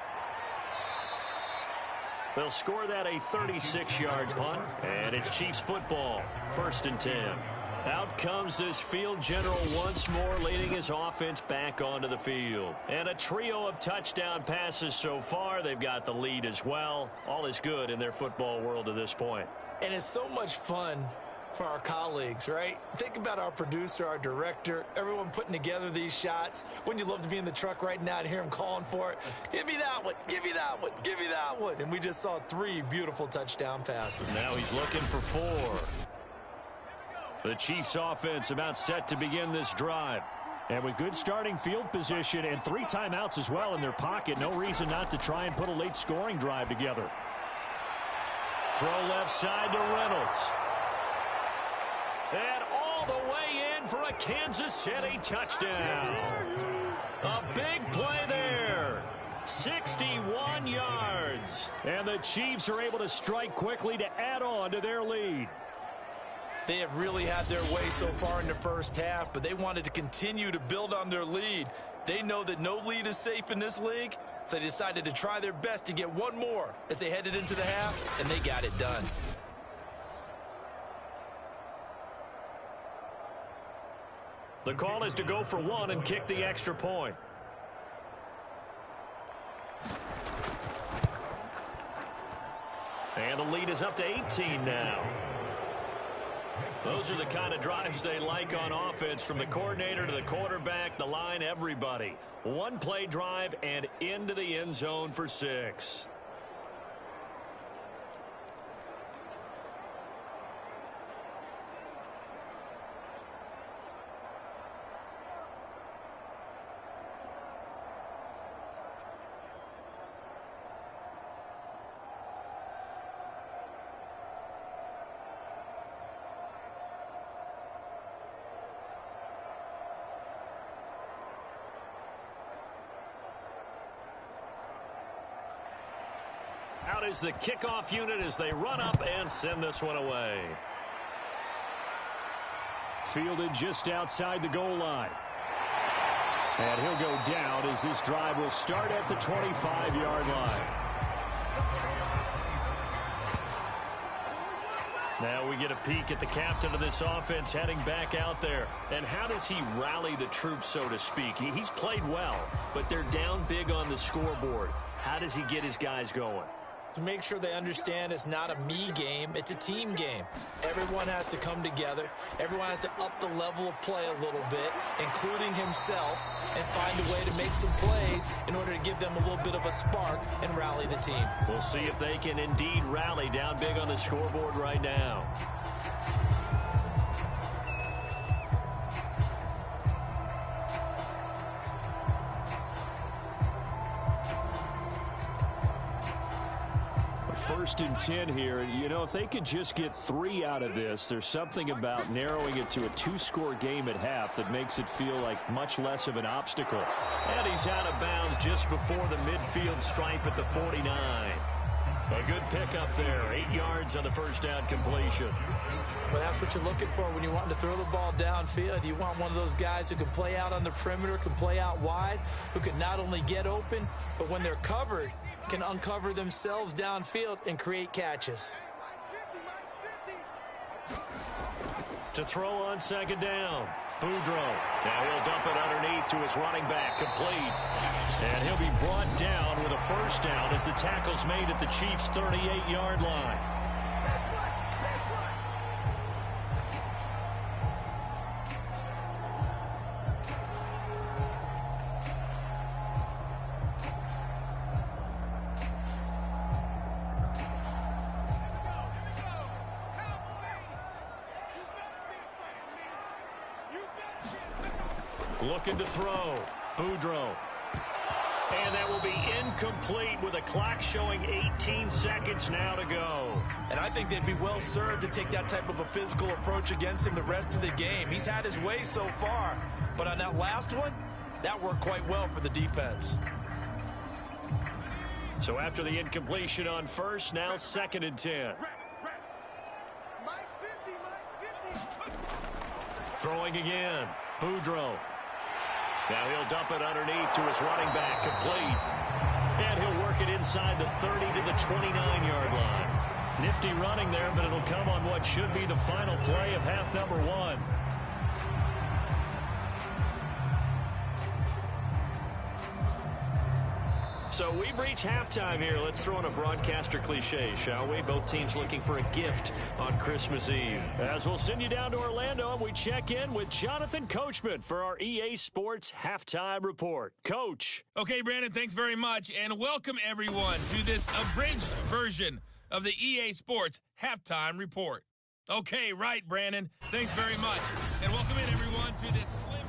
They'll score that a 36-yard punt, and it's Chiefs football, 1st and 10. Out comes this field general once more, leading his offense back onto the field. And a trio of touchdown passes so far. They've got the lead as well. All is good in their football world at this point. And it's so much fun for our colleagues, right? Think about our producer, our director, everyone putting together these shots. Wouldn't you love to be in the truck right now and hear him calling for it? Give me that one, give me that one, give me that one. And we just saw 3 beautiful touchdown passes. Now he's looking for 4. The Chiefs offense about set to begin this drive. And with good starting field position and 3 timeouts as well in their pocket, no reason not to try and put a late scoring drive together. Throw left side to Reynolds. And all the way in for a Kansas City touchdown. A big play there. 61 yards. And the Chiefs are able to strike quickly to add on to their lead. They have really had their way so far in the first half, but they wanted to continue to build on their lead. They know that no lead is safe in this league, so they decided to try their best to get one more as they headed into the half, and they got it done. The call is to go for 1 and kick the extra point. And the lead is up to 18 now. Those are the kind of drives they like on offense, from the coordinator to the quarterback, the line, everybody. 1-play drive and into the end zone for 6. Out is the kickoff unit as they run up and send this one away. Fielded just outside the goal line. And he'll go down as this drive will start at the 25-yard line. Now we get a peek at the captain of this offense heading back out there. And how does he rally the troops, so to speak? He's played well, but they're down big on the scoreboard. How does he get his guys going? To make sure they understand it's not a me game, it's a team game. Everyone has to come together. Everyone has to up the level of play a little bit, including himself, and find a way to make some plays in order to give them a little bit of a spark and rally the team. We'll see if they can indeed rally down big on the scoreboard right now. First and 10 here. You know, if they could just get 3 out of this, there's something about narrowing it to a 2-score game at half that makes it feel like much less of an obstacle. And he's out of bounds just before the midfield stripe at the 49. A good pickup there. 8 yards on the first down completion. Well, that's what you're looking for when you want to throw the ball downfield. You want one of those guys who can play out on the perimeter, can play out wide, who can not only get open, but when they're covered, can uncover themselves downfield and create catches. To throw on second down, Boudreaux. Now he'll dump it underneath to his running back, complete. And he'll be brought down with a first down as the tackle's made at the Chiefs' 38-yard line. Looking to throw. Boudreaux. And that will be incomplete with a clock showing 18 seconds now to go. And I think they'd be well served to take that type of a physical approach against him the rest of the game. He's had his way so far, but on that last one, that worked quite well for the defense. So after the incompletion on first, now second and 10. Throwing again. Boudreaux. Now he'll dump it underneath to his running back, complete. And he'll work it inside the 30 to the 29-yard line. Nifty running there, but it'll come on what should be the final play of half number 1. So we've reached halftime here. Let's throw in a broadcaster cliche, shall we? Both teams looking for a gift on Christmas Eve. As we'll send you down to Orlando, and we check in with Jonathan Coachman for our EA Sports Halftime Report. Coach. Okay, Brandon, thanks very much, and welcome everyone to this abridged version of the EA Sports Halftime Report. Okay, right, Brandon. Thanks very much, and welcome in everyone to this slim...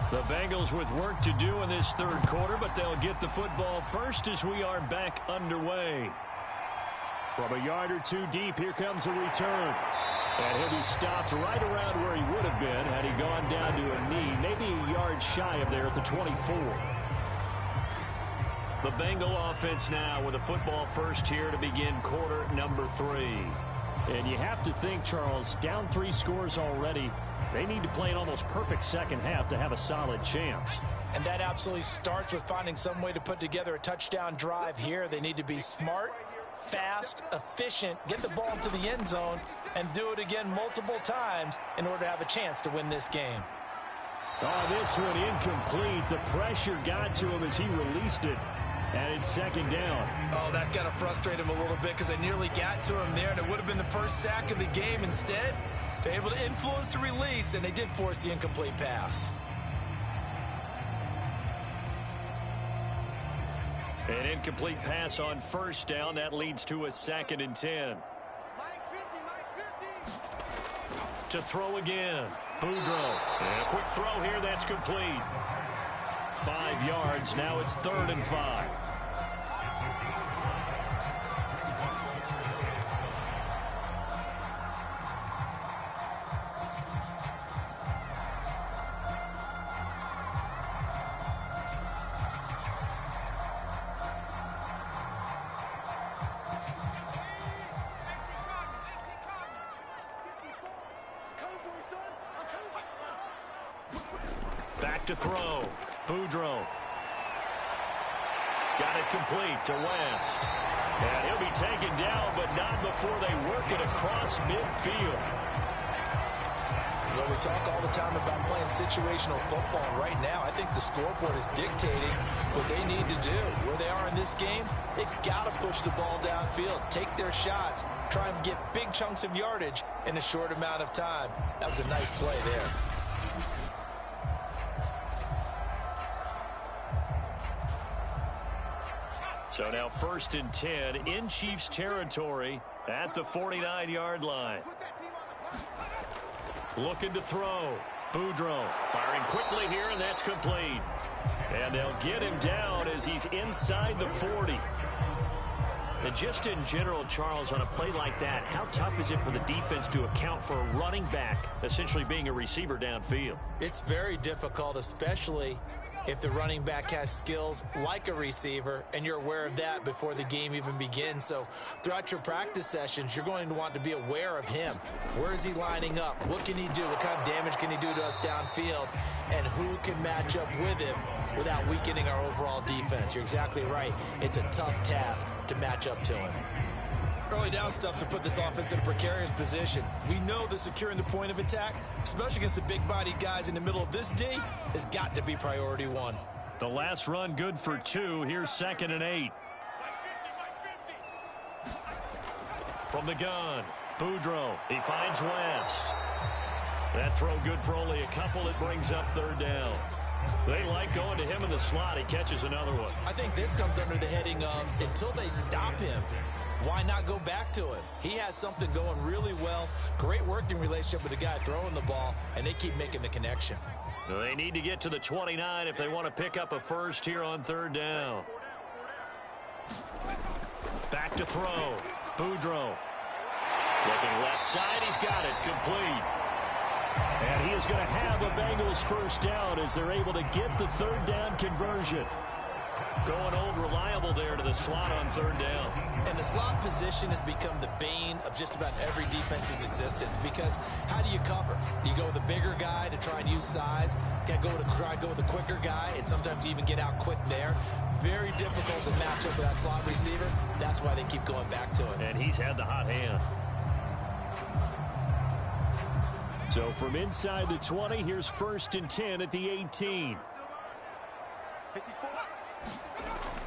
The Bengals with work to do in this third quarter, but they'll get the football first as we are back underway. From a yard or two deep, here comes a return. And he'll be stopped right around where he would have been had he gone down to a knee, maybe a yard shy of there at the 24. The Bengal offense now with a football first here to begin quarter number 3. And you have to think, Charles, down 3 scores already. They need to play an almost perfect second half to have a solid chance. And that absolutely starts with finding some way to put together a touchdown drive here. They need to be smart, fast, efficient, get the ball into the end zone, and do it again multiple times in order to have a chance to win this game. Oh, this one incomplete. The pressure got to him as he released it. And it's second down. Oh, that's got to frustrate him a little bit because they nearly got to him there, and it would have been the first sack of the game. Instead, they're able to influence the release, and they did force the incomplete pass. An incomplete pass on first down. That leads to a second and 10. To throw again. Boudreaux. And a quick throw here. That's complete. 5 yards. Now it's 3rd and 5. Back to throw. Boudreaux. Got it complete to West. And he'll be taken down, but not before they work it across midfield. Well, we talk all the time about playing situational football. Right now, I think the scoreboard is dictating what they need to do. Where they are in this game, they've got to push the ball downfield, take their shots, try and get big chunks of yardage in a short amount of time. That was a nice play there. So now 1st and 10 in Chiefs territory at the 49-yard line. Looking to throw. Boudreaux firing quickly here, and that's complete. And they'll get him down as he's inside the 40. And just in general, Charles, on a play like that, how tough is it for the defense to account for a running back essentially being a receiver downfield? It's very difficult, especially if the running back has skills like a receiver, and you're aware of that before the game even begins. So throughout your practice sessions, you're going to want to be aware of him. Where is he lining up? What can he do? What kind of damage can he do to us downfield? And who can match up with him without weakening our overall defense? You're exactly right. It's a tough task to match up to him. Early down stuffs will put this offense in a precarious position. We know that securing the point of attack, especially against the big-bodied guys in the middle of this D, has got to be priority one. The last run good for 2. Here's 2nd and 8. From the gun, Boudreaux. He finds West. That throw good for only a couple. It brings up 3rd down. They like going to him in the slot. He catches another one. I think this comes under the heading of until they stop him, why not go back to it? He has something going really well. Great working relationship with the guy throwing the ball, and they keep making the connection. They need to get to the 29 if they want to pick up a first here on 3rd down. Back to throw. Boudreaux. Looking left side. He's got it. Complete. And he is going to have a Bengals first down as they're able to get the 3rd down conversion. Going old reliable there to the slot on 3rd down. And the slot position has become the bane of just about every defense's existence, because how do you cover? Do you go with the bigger guy to try and use size? Can try and go with the quicker guy, and sometimes you even get out quick there. Very difficult to match up with that slot receiver. That's why they keep going back to him. And he's had the hot hand. So from inside the 20, here's 1st and 10 at the 18.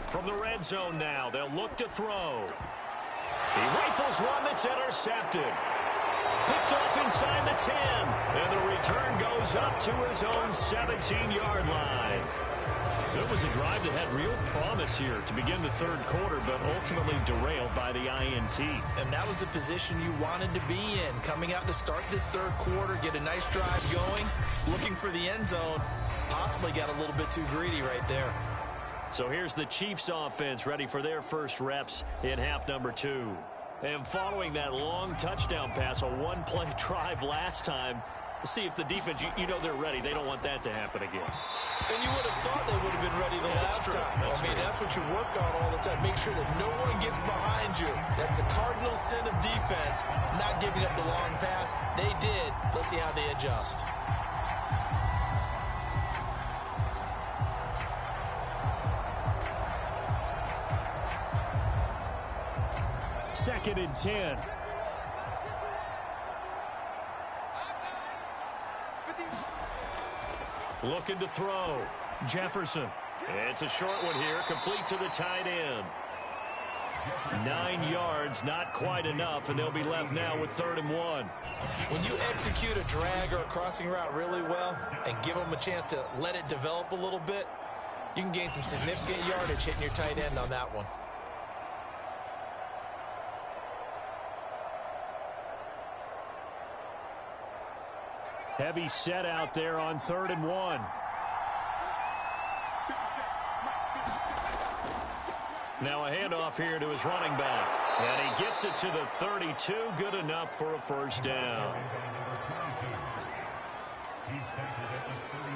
From the red zone now, they'll look to throw. He rifles one that's intercepted. Picked off inside the 10. And the return goes up to his own 17-yard line. So it was a drive that had real promise here to begin the 3rd quarter, but ultimately derailed by the INT. And that was the position you wanted to be in. Coming out to start this 3rd quarter, get a nice drive going, looking for the end zone. Possibly got a little bit too greedy right there. So here's the Chiefs offense ready for their first reps in half number 2. And following that long touchdown pass, a one-play drive last time, let's see if the defense, you know they're ready. They don't want that to happen again. And you would have thought they would have been ready the last time. That's what you work on all the time. Make sure that no one gets behind you. That's the cardinal sin of defense, not giving up the long pass. They did. Let's see how they adjust. Second and 10. Looking to throw. Jefferson. It's a short one here, complete to the tight end. 9 yards, not quite enough, and they'll be left now with 3rd and 1. When you execute a drag or a crossing route really well and give them a chance to let it develop a little bit, you can gain some significant yardage hitting your tight end on that one. Heavy set out there on 3rd and 1. Now a handoff here to his running back. And he gets it to the 32. Good enough for a first down.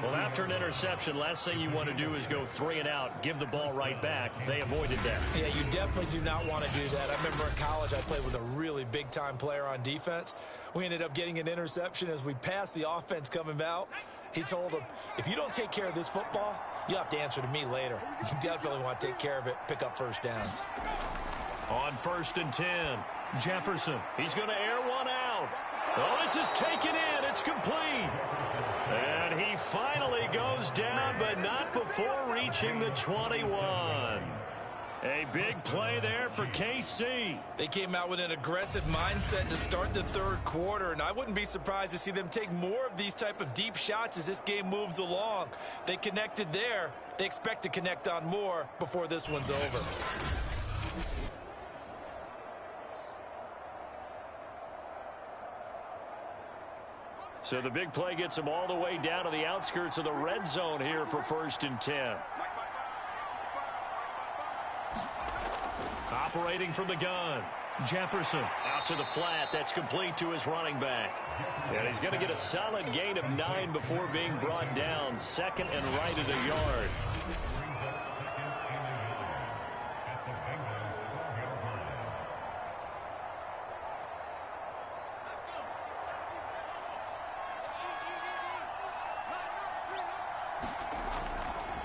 Well, after an interception, last thing you want to do is go 3 and out, give the ball right back. They avoided that. Yeah, you definitely do not want to do that. I remember in college I played with a really big-time player on defense. We ended up getting an interception as we passed the offense coming out, He told him, if you don't take care of this football, you'll have to answer to me later. You definitely want to take care of it, pick up first downs. On 1st and 10, Jefferson. He's going to air one out. Oh, this is taken in. It's complete. And he finally goes down, but not before reaching the 21. A big play there for KC. They came out with an aggressive mindset to start the third quarter, and I wouldn't be surprised to see them take more of these type of deep shots as this game moves along. They connected there. They expect to connect on more before this one's over. So the big play gets them all the way down to the outskirts of the red zone here for 1st and 10. Operating from the gun, Jefferson out to the flat. That's complete to his running back. And he's going to get a solid gain of 9 before being brought down. 2nd and right at a yard.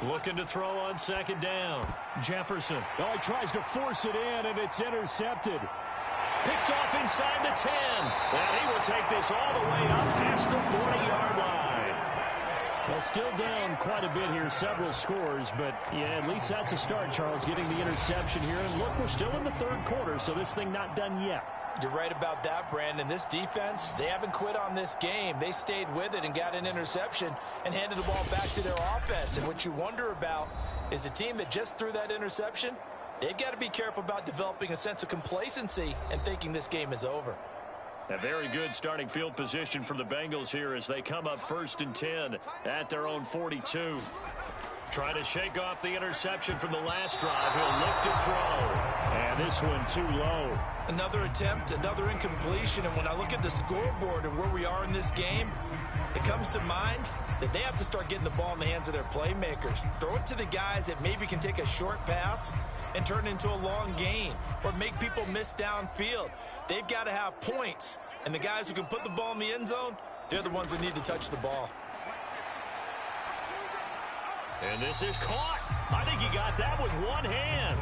Looking to throw on 2nd down. Jefferson. Oh, he tries to force it in, and it's intercepted. Picked off inside the 10. And he will take this all the way up past the 40-yard line. Well, still down quite a bit here, several scores, but yeah, at least that's a start, Charles, getting the interception here. And look, we're still in the third quarter, so this thing not done yet. You're right about that, Brandon. This defense, they haven't quit on this game. They stayed with it and got an interception and handed the ball back to their offense. And what you wonder about is the team that just threw that interception, they've got to be careful about developing a sense of complacency and thinking this game is over. A very good starting field position for the Bengals here as they come up 1st and 10 at their own 42. Trying to shake off the interception from the last drive. He'll look to throw. And this one too low. Another attempt, another incompletion. And when I look at the scoreboard and where we are in this game, it comes to mind that they have to start getting the ball in the hands of their playmakers. Throw it to the guys that maybe can take a short pass and turn it into a long gain or make people miss downfield. They've got to have points. And the guys who can put the ball in the end zone, they're the ones that need to touch the ball. And this is caught. I think he got that with one hand.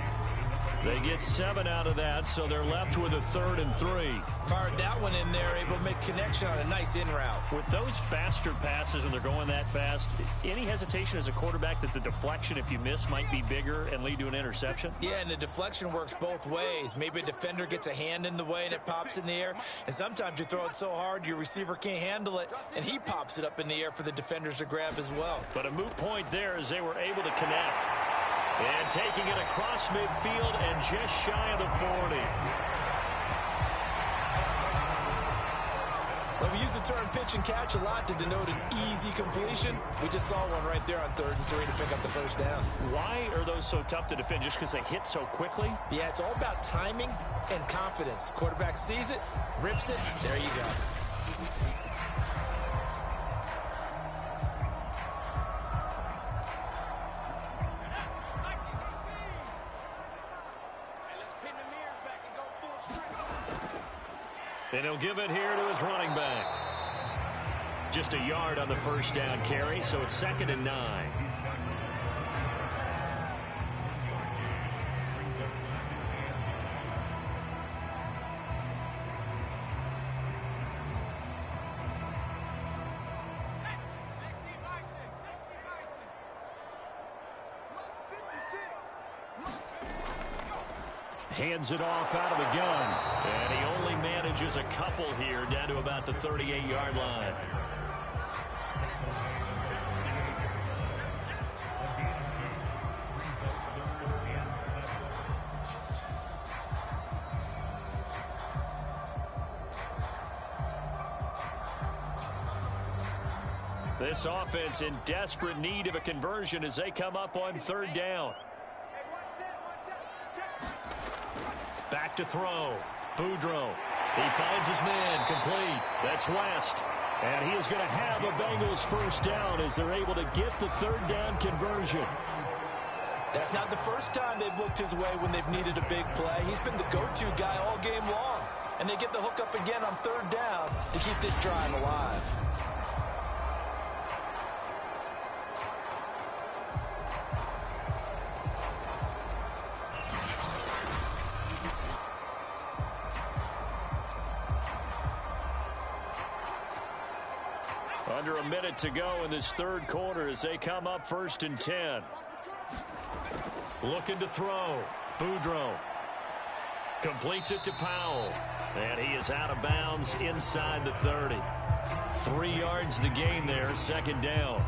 They get 7 out of that, so they're left with a 3rd and 3. Fired that one in there, able to make connection on a nice in route. With those faster passes and they're going that fast, any hesitation as a quarterback that the deflection, if you miss, might be bigger and lead to an interception? Yeah, and the deflection works both ways. Maybe a defender gets a hand in the way and it pops in the air, and sometimes you throw it so hard your receiver can't handle it, and he pops it up in the air for the defenders to grab as well. But a moot point there as they were able to connect. And taking it across midfield and just shy of the 40. Well, we use the term pitch and catch a lot to denote an easy completion. We just saw one right there on 3rd and 3 to pick up the first down. Why are those so tough to defend? Just because they hit so quickly? Yeah, it's all about timing and confidence. Quarterback sees it, rips it, there you go. And he'll give it here to his running back. Just a yard on the first down carry, so it's 2nd and 9. Hands it off out of the gun. And he only manages a couple here down to about the 38-yard line. This offense in desperate need of a conversion as they come up on 3rd down. Back to throw. Boudreaux. He finds his man. Complete. That's West. And he is going to have a Bengals first down as they're able to get the 3rd down conversion. That's not the first time they've looked his way when they've needed a big play. He's been the go-to guy all game long. And they get the hook up again on 3rd down to keep this drive alive. under a minute to go in this third quarter as they come up 1st and 10. Looking to throw. Boudreaux completes it to Powell. And he is out of bounds inside the 30. 3 yards the gain there, 2nd down.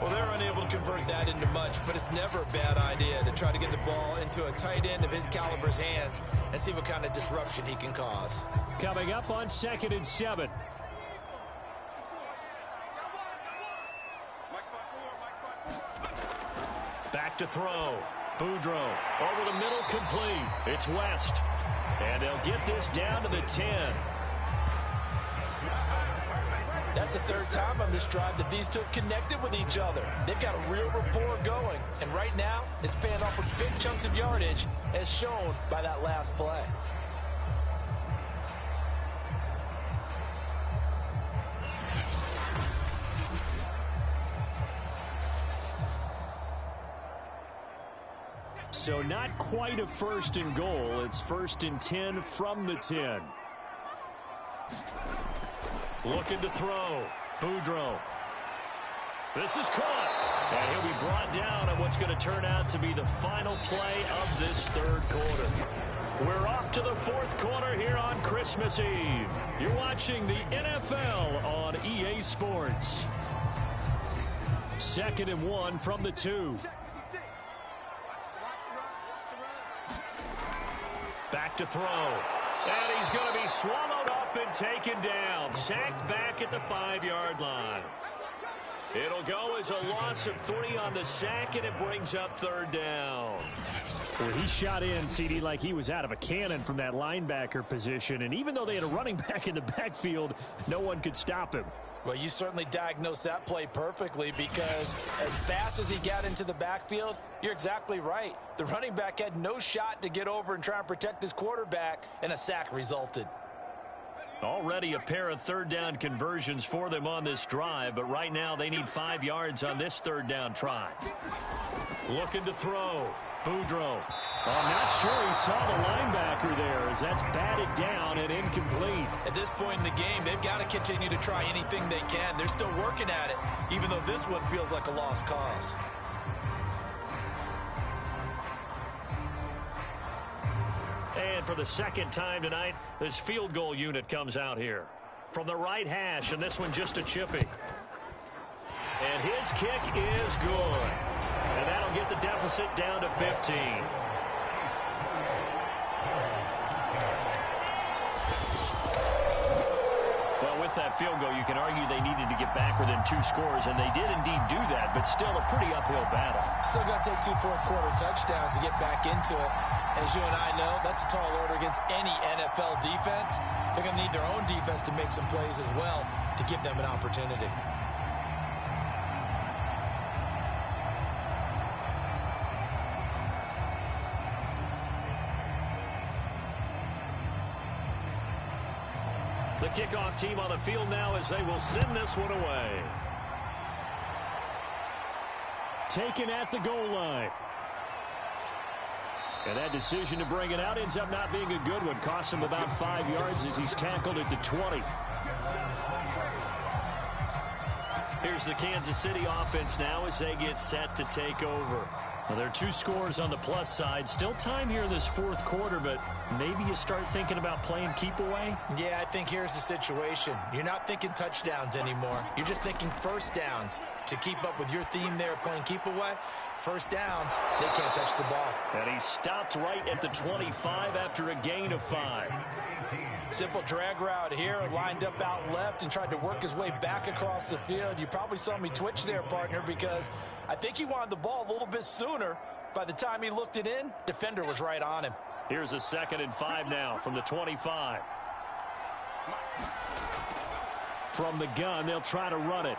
Well, they're unable to convert that into much, but it's never a bad idea to try to get the ball into a tight end of his caliber's hands and see what kind of disruption he can cause. Coming up on 2nd and 7. Back to throw. Boudreaux over the middle, complete. It's West. And they'll get this down to the 10. That's the 3rd time on this drive that these two have connected with each other. They've got a real rapport going. And right now, it's paying off with big chunks of yardage, as shown by that last play. So not quite a 1st and goal. It's 1st and 10 from the 10. Looking to throw. Boudreaux. This is caught. And he'll be brought down at what's going to turn out to be the final play of this 3rd quarter. We're off to the 4th quarter here on Christmas Eve. You're watching the NFL on EA Sports. 2nd and 1 from the 2. Back to throw. And he's going to be swallowed up and taken down. Sacked back at the 5-yard line. It'll go as a loss of 3 on the sack, and it brings up 3rd down. Well, he shot in, CD, like he was out of a cannon from that linebacker position. And even though they had a running back in the backfield, no one could stop him. Well, you certainly diagnosed that play perfectly, because as fast as he got into the backfield, you're exactly right. The running back had no shot to get over and try and protect his quarterback, and a sack resulted. Already a pair of 3rd down conversions for them on this drive, but right now they need 5 yards on this 3rd down try. Looking to throw. Boudreaux. I'm not sure he saw the linebacker there, as that's batted down and incomplete. At this point in the game, they've got to continue to try anything they can. They're still working at it, even though this one feels like a lost cause. And for the 2nd time tonight, this field goal unit comes out here. From the right hash, and this one just a chippy. And his kick is good. And that'll get the deficit down to 15. Well, with that field goal, you can argue they needed to get back within 2 scores, and they did indeed do that, but still a pretty uphill battle. Still going to take 2 fourth-quarter touchdowns to get back into it. As you and I know, that's a tall order against any NFL defense. They're going to need their own defense to make some plays as well to give them an opportunity. The kickoff team on the field now as they will send this one away. Taken at the goal line. And that decision to bring it out ends up not being a good one. Costs him about 5 yards as he's tackled at the 20. Here's the Kansas City offense now as they get set to take over. Well, there are 2 scores on the plus side. Still time here in this 4th quarter, but maybe you start thinking about playing keep away? Yeah, I think here's the situation. You're not thinking touchdowns anymore. You're just thinking 1st downs. To keep up with your theme there, playing keep away, 1st downs, they can't touch the ball. And he stopped right at the 25 after a gain of 5. Simple drag route here, lined up out left and tried to work his way back across the field. You probably saw me twitch there, partner, because I think he wanted the ball a little bit sooner. By the time he looked it in, defender was right on him. Here's a 2nd and 5 now from the 25. From the gun, they'll try to run it.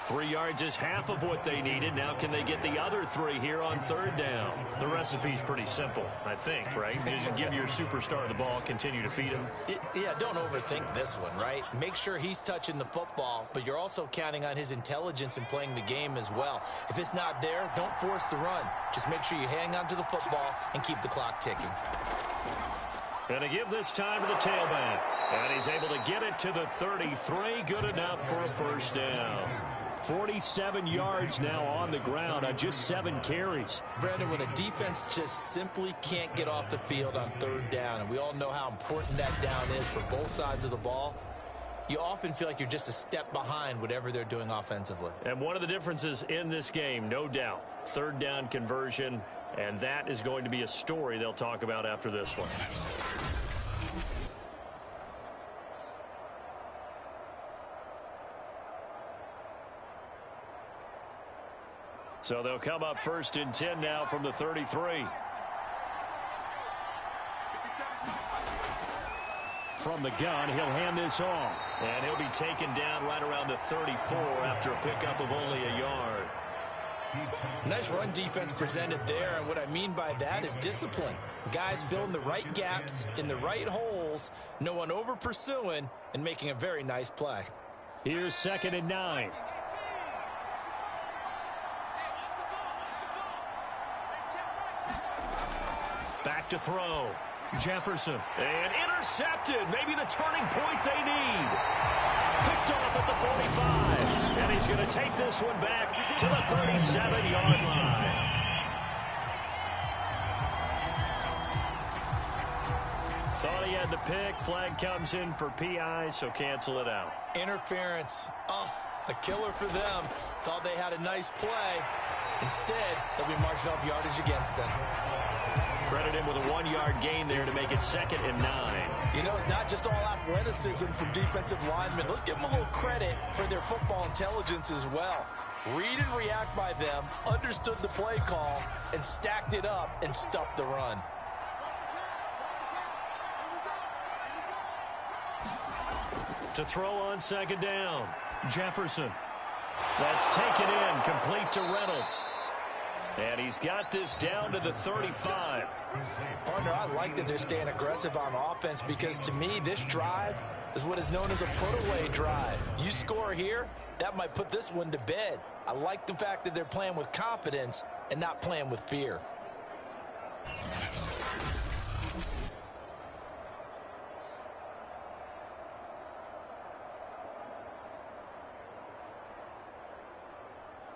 3 yards is half of what they needed. Now can they get the other 3 here on 3rd down? The recipe's pretty simple, I think, right? Just give your superstar the ball, continue to feed him. Yeah, don't overthink this one, right? Make sure he's touching the football, but you're also counting on his intelligence in playing the game as well. If it's not there, don't force the run. Just make sure you hang on to the football and keep the clock ticking. And to give this time to the tailback. And he's able to get it to the 33. Good enough for a first down. 47 yards now on the ground on just 7 carries. Brandon, when a defense just simply can't get off the field on third down, and we all know how important that down is for both sides of the ball, you often feel like you're just a step behind whatever they're doing offensively. And one of the differences in this game, no doubt, third down conversion, and that is going to be a story they'll talk about after this one. So they'll come up 1st and 10 now from the 33. From the gun, he'll hand this off. And he'll be taken down right around the 34 after a pickup of only a yard. Nice run defense presented there, and what I mean by that is discipline. Guys filling the right gaps in the right holes, no one over pursuing, and making a very nice play. Here's 2nd and 9. Back to throw. Jefferson. And intercepted. Maybe the turning point they need. Picked off at the 45. And he's going to take this one back to the 37-yard line. Thought he had the pick. Flag comes in for PI, so cancel it out. Interference. Oh, a killer for them. Thought they had a nice play. Instead, they'll be marching off yardage against them. Credit him with a 1-yard gain there to make it 2nd and 9. You know, it's not just all athleticism from defensive linemen. Let's give them a little credit for their football intelligence as well. Read and react by them, understood the play call, and stacked it up and stuffed the run. To throw on 2nd down. Jefferson. That's taken in, complete to Reynolds. And he's got this down to the 35. Partner, I like that they're staying aggressive on offense because to me, this drive is what is known as a put-away drive. You score here, that might put this one to bed. I like the fact that they're playing with confidence and not playing with fear.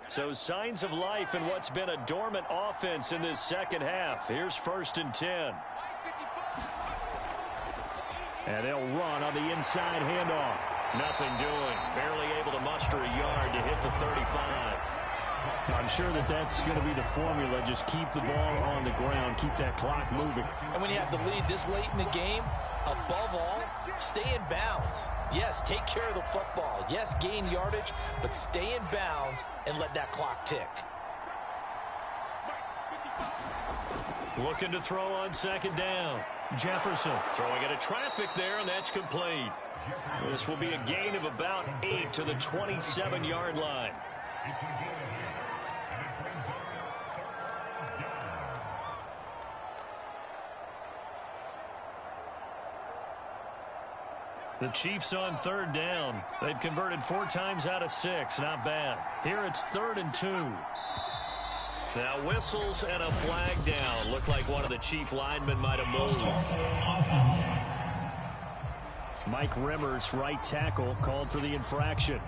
So signs of life in what's been a dormant offense in this second half. Here's 1st and 10. And they'll run on the inside handoff. Nothing doing. Barely able to muster a yard to hit the 35. I'm sure that that's going to be the formula. Just keep the ball on the ground. Keep that clock moving. And when you have the lead this late in the game, above all, stay in bounds. Yes, take care of the football. Yes, gain yardage, but stay in bounds and let that clock tick. Looking to throw on 2nd down. Jefferson throwing into traffic there, and that's complete. This will be a gain of about 8 to the 27-yard line. The Chiefs on 3rd down. They've converted 4 times out of 6. Not bad. Here it's 3rd and 2. Now whistles and a flag down. Looked like one of the Chief linemen might have moved. Mike Rimmers, right tackle, called for the infraction.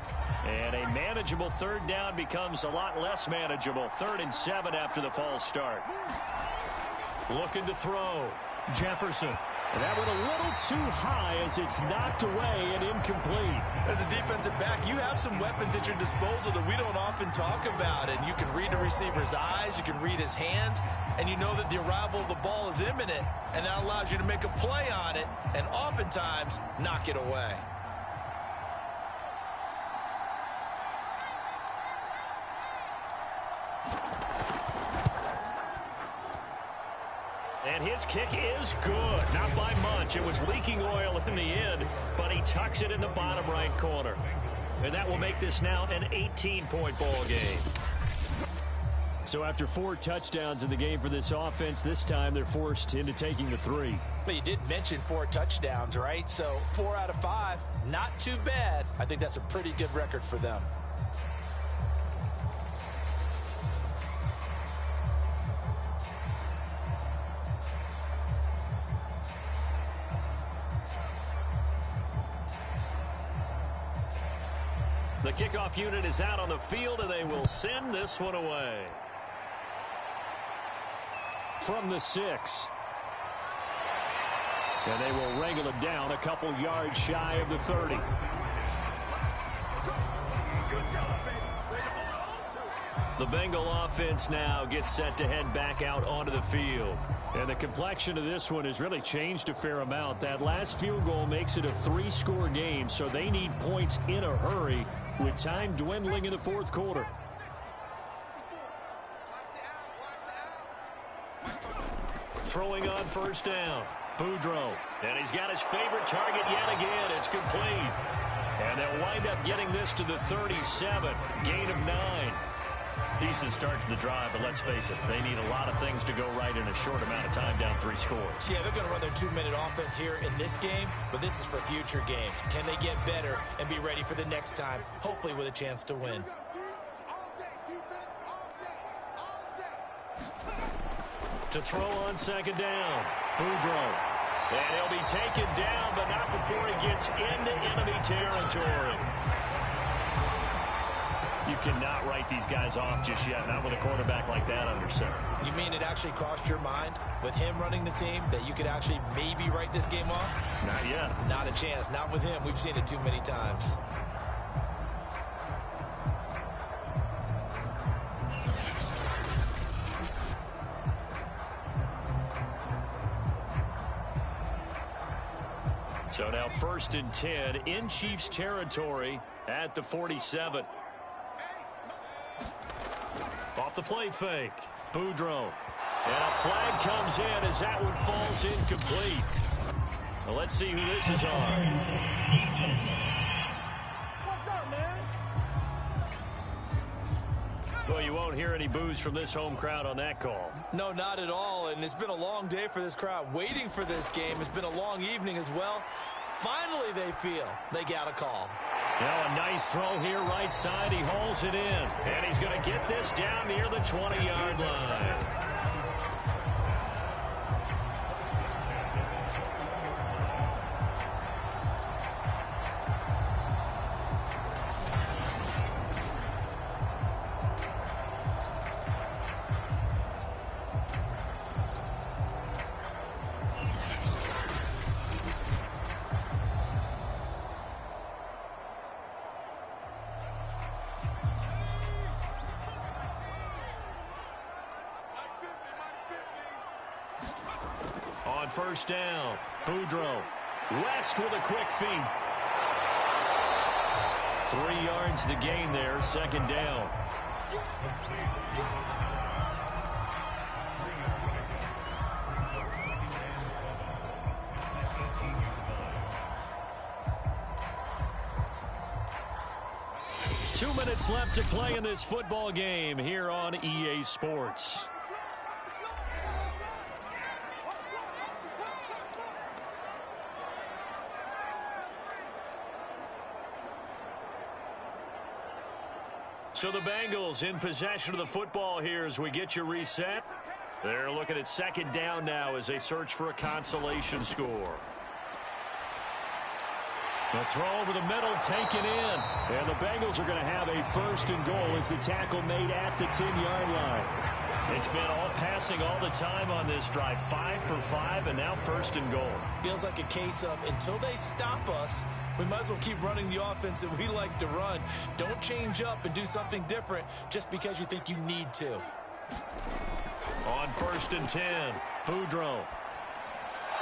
And a manageable 3rd down becomes a lot less manageable. 3rd and 7 after the false start. Looking to throw. Jefferson. And that went a little too high as it's knocked away and incomplete. As a defensive back, you have some weapons at your disposal that we don't often talk about. And you can read the receiver's eyes, you can read his hands, and you know that the arrival of the ball is imminent. And that allows you to make a play on it and oftentimes knock it away. And his kick is good. Not by much. It was leaking oil in the end, but he tucks it in the bottom right corner. And that will make this now an 18-point ball game. So after 4 touchdowns in the game for this offense, this time they're forced into taking the 3. But you did mention 4 touchdowns, right? So 4 out of 5, not too bad. I think that's a pretty good record for them. The kickoff unit is out on the field, and they will send this one away. From the 6. And they will wrangle it down a couple yards shy of the 30. The Bengal offense now gets set to head back out onto the field. And the complexion of this one has really changed a fair amount. That last field goal makes it a 3-score game, so they need points in a hurry with time dwindling in the fourth quarter. Throwing on first down, Boudreaux. And he's got his favorite target yet again. It's complete. And they'll wind up getting this to the 37. Gain of 9. Decent start to the drive, but let's face it, they need a lot of things to go right in a short amount of time down 3 scores. Yeah, they're going to run their 2-minute offense here in this game, but this is for future games. Can they get better and be ready for the next time, hopefully with a chance to win? To throw on second down, Boudreaux. And he'll be taken down, but not before he gets into enemy territory. You cannot write these guys off just yet, not with a quarterback like that under center. You mean it actually crossed your mind with him running the team that you could actually maybe write this game off? Not yet. Not a chance. Not with him. We've seen it too many times. So now 1st and 10 in Chiefs territory at the 47. Off the play fake, Boudreaux. And a flag comes in as that one falls incomplete. Well, let's see who this is on. What's up, man? Well, you won't hear any boos from this home crowd on that call. No, not at all. And it's been a long day for this crowd waiting for this game. It's been a long evening as well. Finally, they feel they got a call. Now a nice throw here right side. He hauls it in. And he's going to get this down near the 20-yard line. On first down, Boudreaux. West with a quick feed. 3 yards the gain there, second down. Two minutes left to play in this football game here on EA Sports. So the Bengals in possession of the football here as we get you reset. They're looking at second down now as they search for a consolation score. The throw over the middle taken in. And the Bengals are going to have a 1st and goal as the tackle made at the 10-yard line. It's been all passing all the time on this drive. 5 for 5 and now 1st and goal. Feels like a case of until they stop us, we might as well keep running the offense that we like to run. Don't change up and do something different just because you think you need to. On 1st and 10, Boudreaux.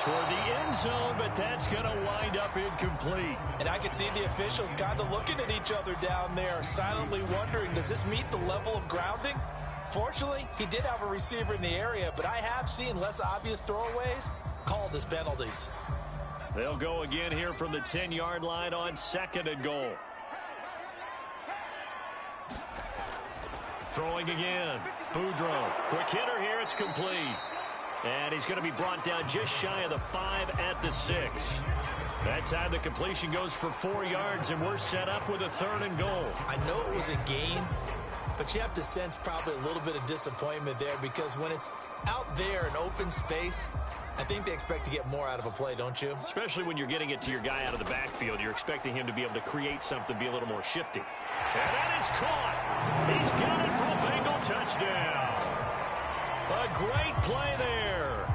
Toward the end zone, but that's going to wind up incomplete. And I can see the officials kind of looking at each other down there, silently wondering, does this meet the level of grounding? Fortunately, he did have a receiver in the area, but I have seen less obvious throwaways called as penalties. They'll go again here from the 10-yard line on 2nd and goal. Throwing again, Boudreaux. Quick hitter here, it's complete. And he's going to be brought down just shy of the 5 at the 6. That time the completion goes for 4 yards, and we're set up with a 3rd and goal. I know it was a gain, But you have to sense probably a little bit of disappointment there because when it's out there in open space, I think they expect to get more out of a play, don't you? Especially when you're getting it to your guy out of the backfield. You're expecting him to be able to create something, be a little more shifty. And that is caught. He's got it for a Bengal touchdown. A great play there.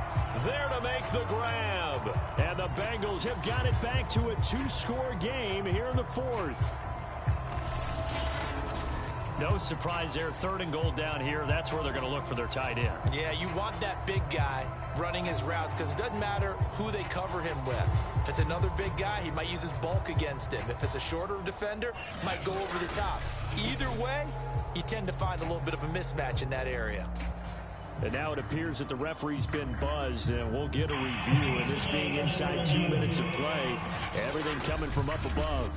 There to make the grab. And the Bengals have got it back to a 2-score game here in the fourth. No surprise there. 3rd and goal down here. That's where they're going to look for their tight end. Yeah, you want that big guy running his routes because it doesn't matter who they cover him with. If it's another big guy, he might use his bulk against him. If it's a shorter defender, might go over the top. Either way, you tend to find a little bit of a mismatch in that area. And now it appears that the referee's been buzzed, and we'll get a review. And this being inside 2 minutes of play, everything coming from up above.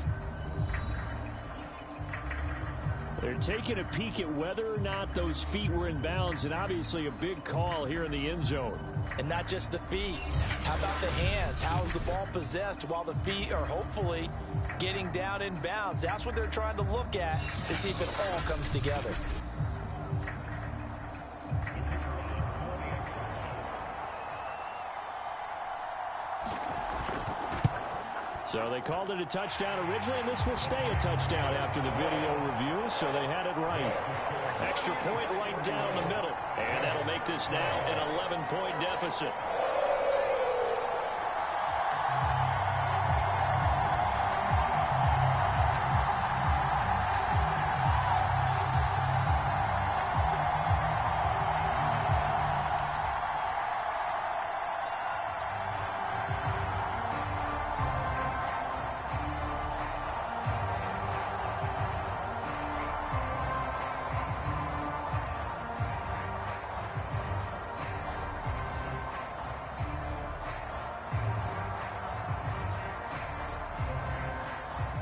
They're taking a peek at whether or not those feet were in bounds, and obviously a big call here in the end zone. And not just the feet. How about the hands? How is the ball possessed while the feet are hopefully getting down in bounds? That's what they're trying to look at to see if it all comes together. So they called it a touchdown originally, and this will stay a touchdown after the video review, so they had it right. Extra point right down the middle, and that'll make this now an 11-point deficit.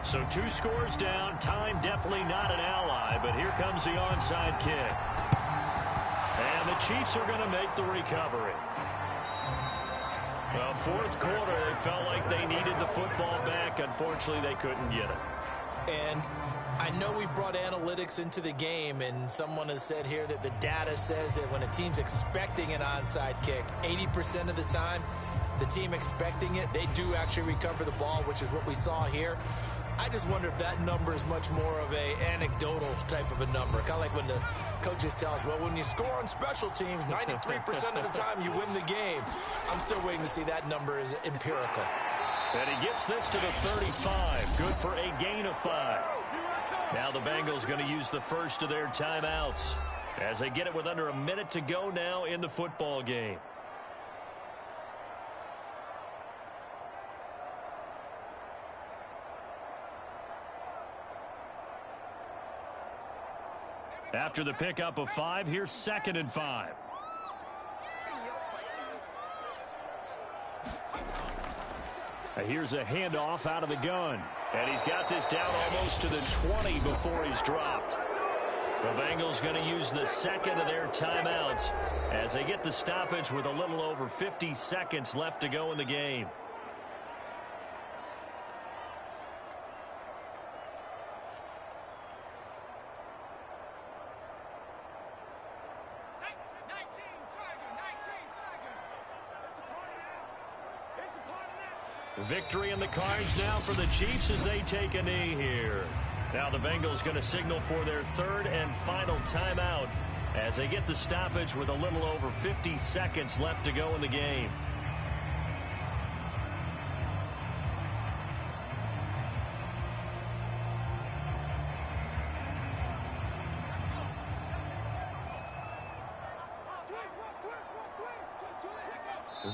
So 2 scores down. Time definitely not an ally, but here comes the onside kick. And the Chiefs are going to make the recovery. Well, 4th quarter, they felt like they needed the football back. Unfortunately, they couldn't get it. And I know we brought analytics into the game, and someone has said here that the data says that when a team's expecting an onside kick, 80% of the time, the team expecting it, they do actually recover the ball, which is what we saw here. I just wonder if that number is much more of a anecdotal type of a number. Kind of like when the coaches tell us, well, when you score on special teams, 93% of the time you win the game. I'm still waiting to see that number is empirical. And he gets this to the 35. Good for a gain of 5. Now the Bengals going to use the first of their timeouts as they get it with under a minute to go now in the football game. After the pickup of 5, here's 2nd and 5. Here's a handoff out of the gun. And he's got this down almost to the 20 before he's dropped. The Bengals going to use the second of their timeouts as they get the stoppage with a little over 50 seconds left to go in the game. Victory in the cards now for the Chiefs as they take a knee here. Now the Bengals going to signal for their 3rd and final timeout as they get the stoppage with a little over 50 seconds left to go in the game.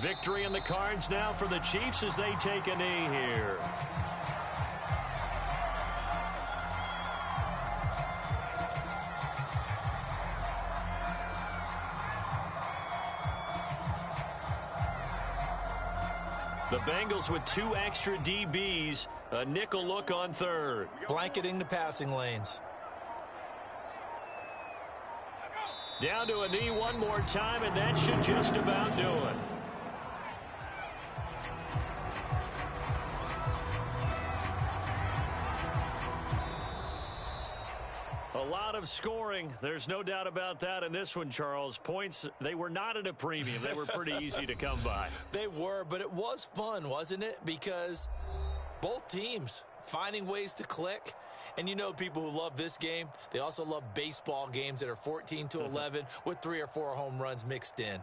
Victory in the cards now for the Chiefs as they take a knee here. The Bengals with 2 extra DBs, a nickel look on 3rd. Blanketing the passing lanes. Down to a knee one more time, and that should just about do it. lot of scoring. There's no doubt about that in this one, Charles. Points, they were not at a premium. They were pretty easy to come by. They were, but it was fun, wasn't it? Because both teams finding ways to click. And you know people who love this game, they also love baseball games that are 14-11 with 3 or 4 home runs mixed in.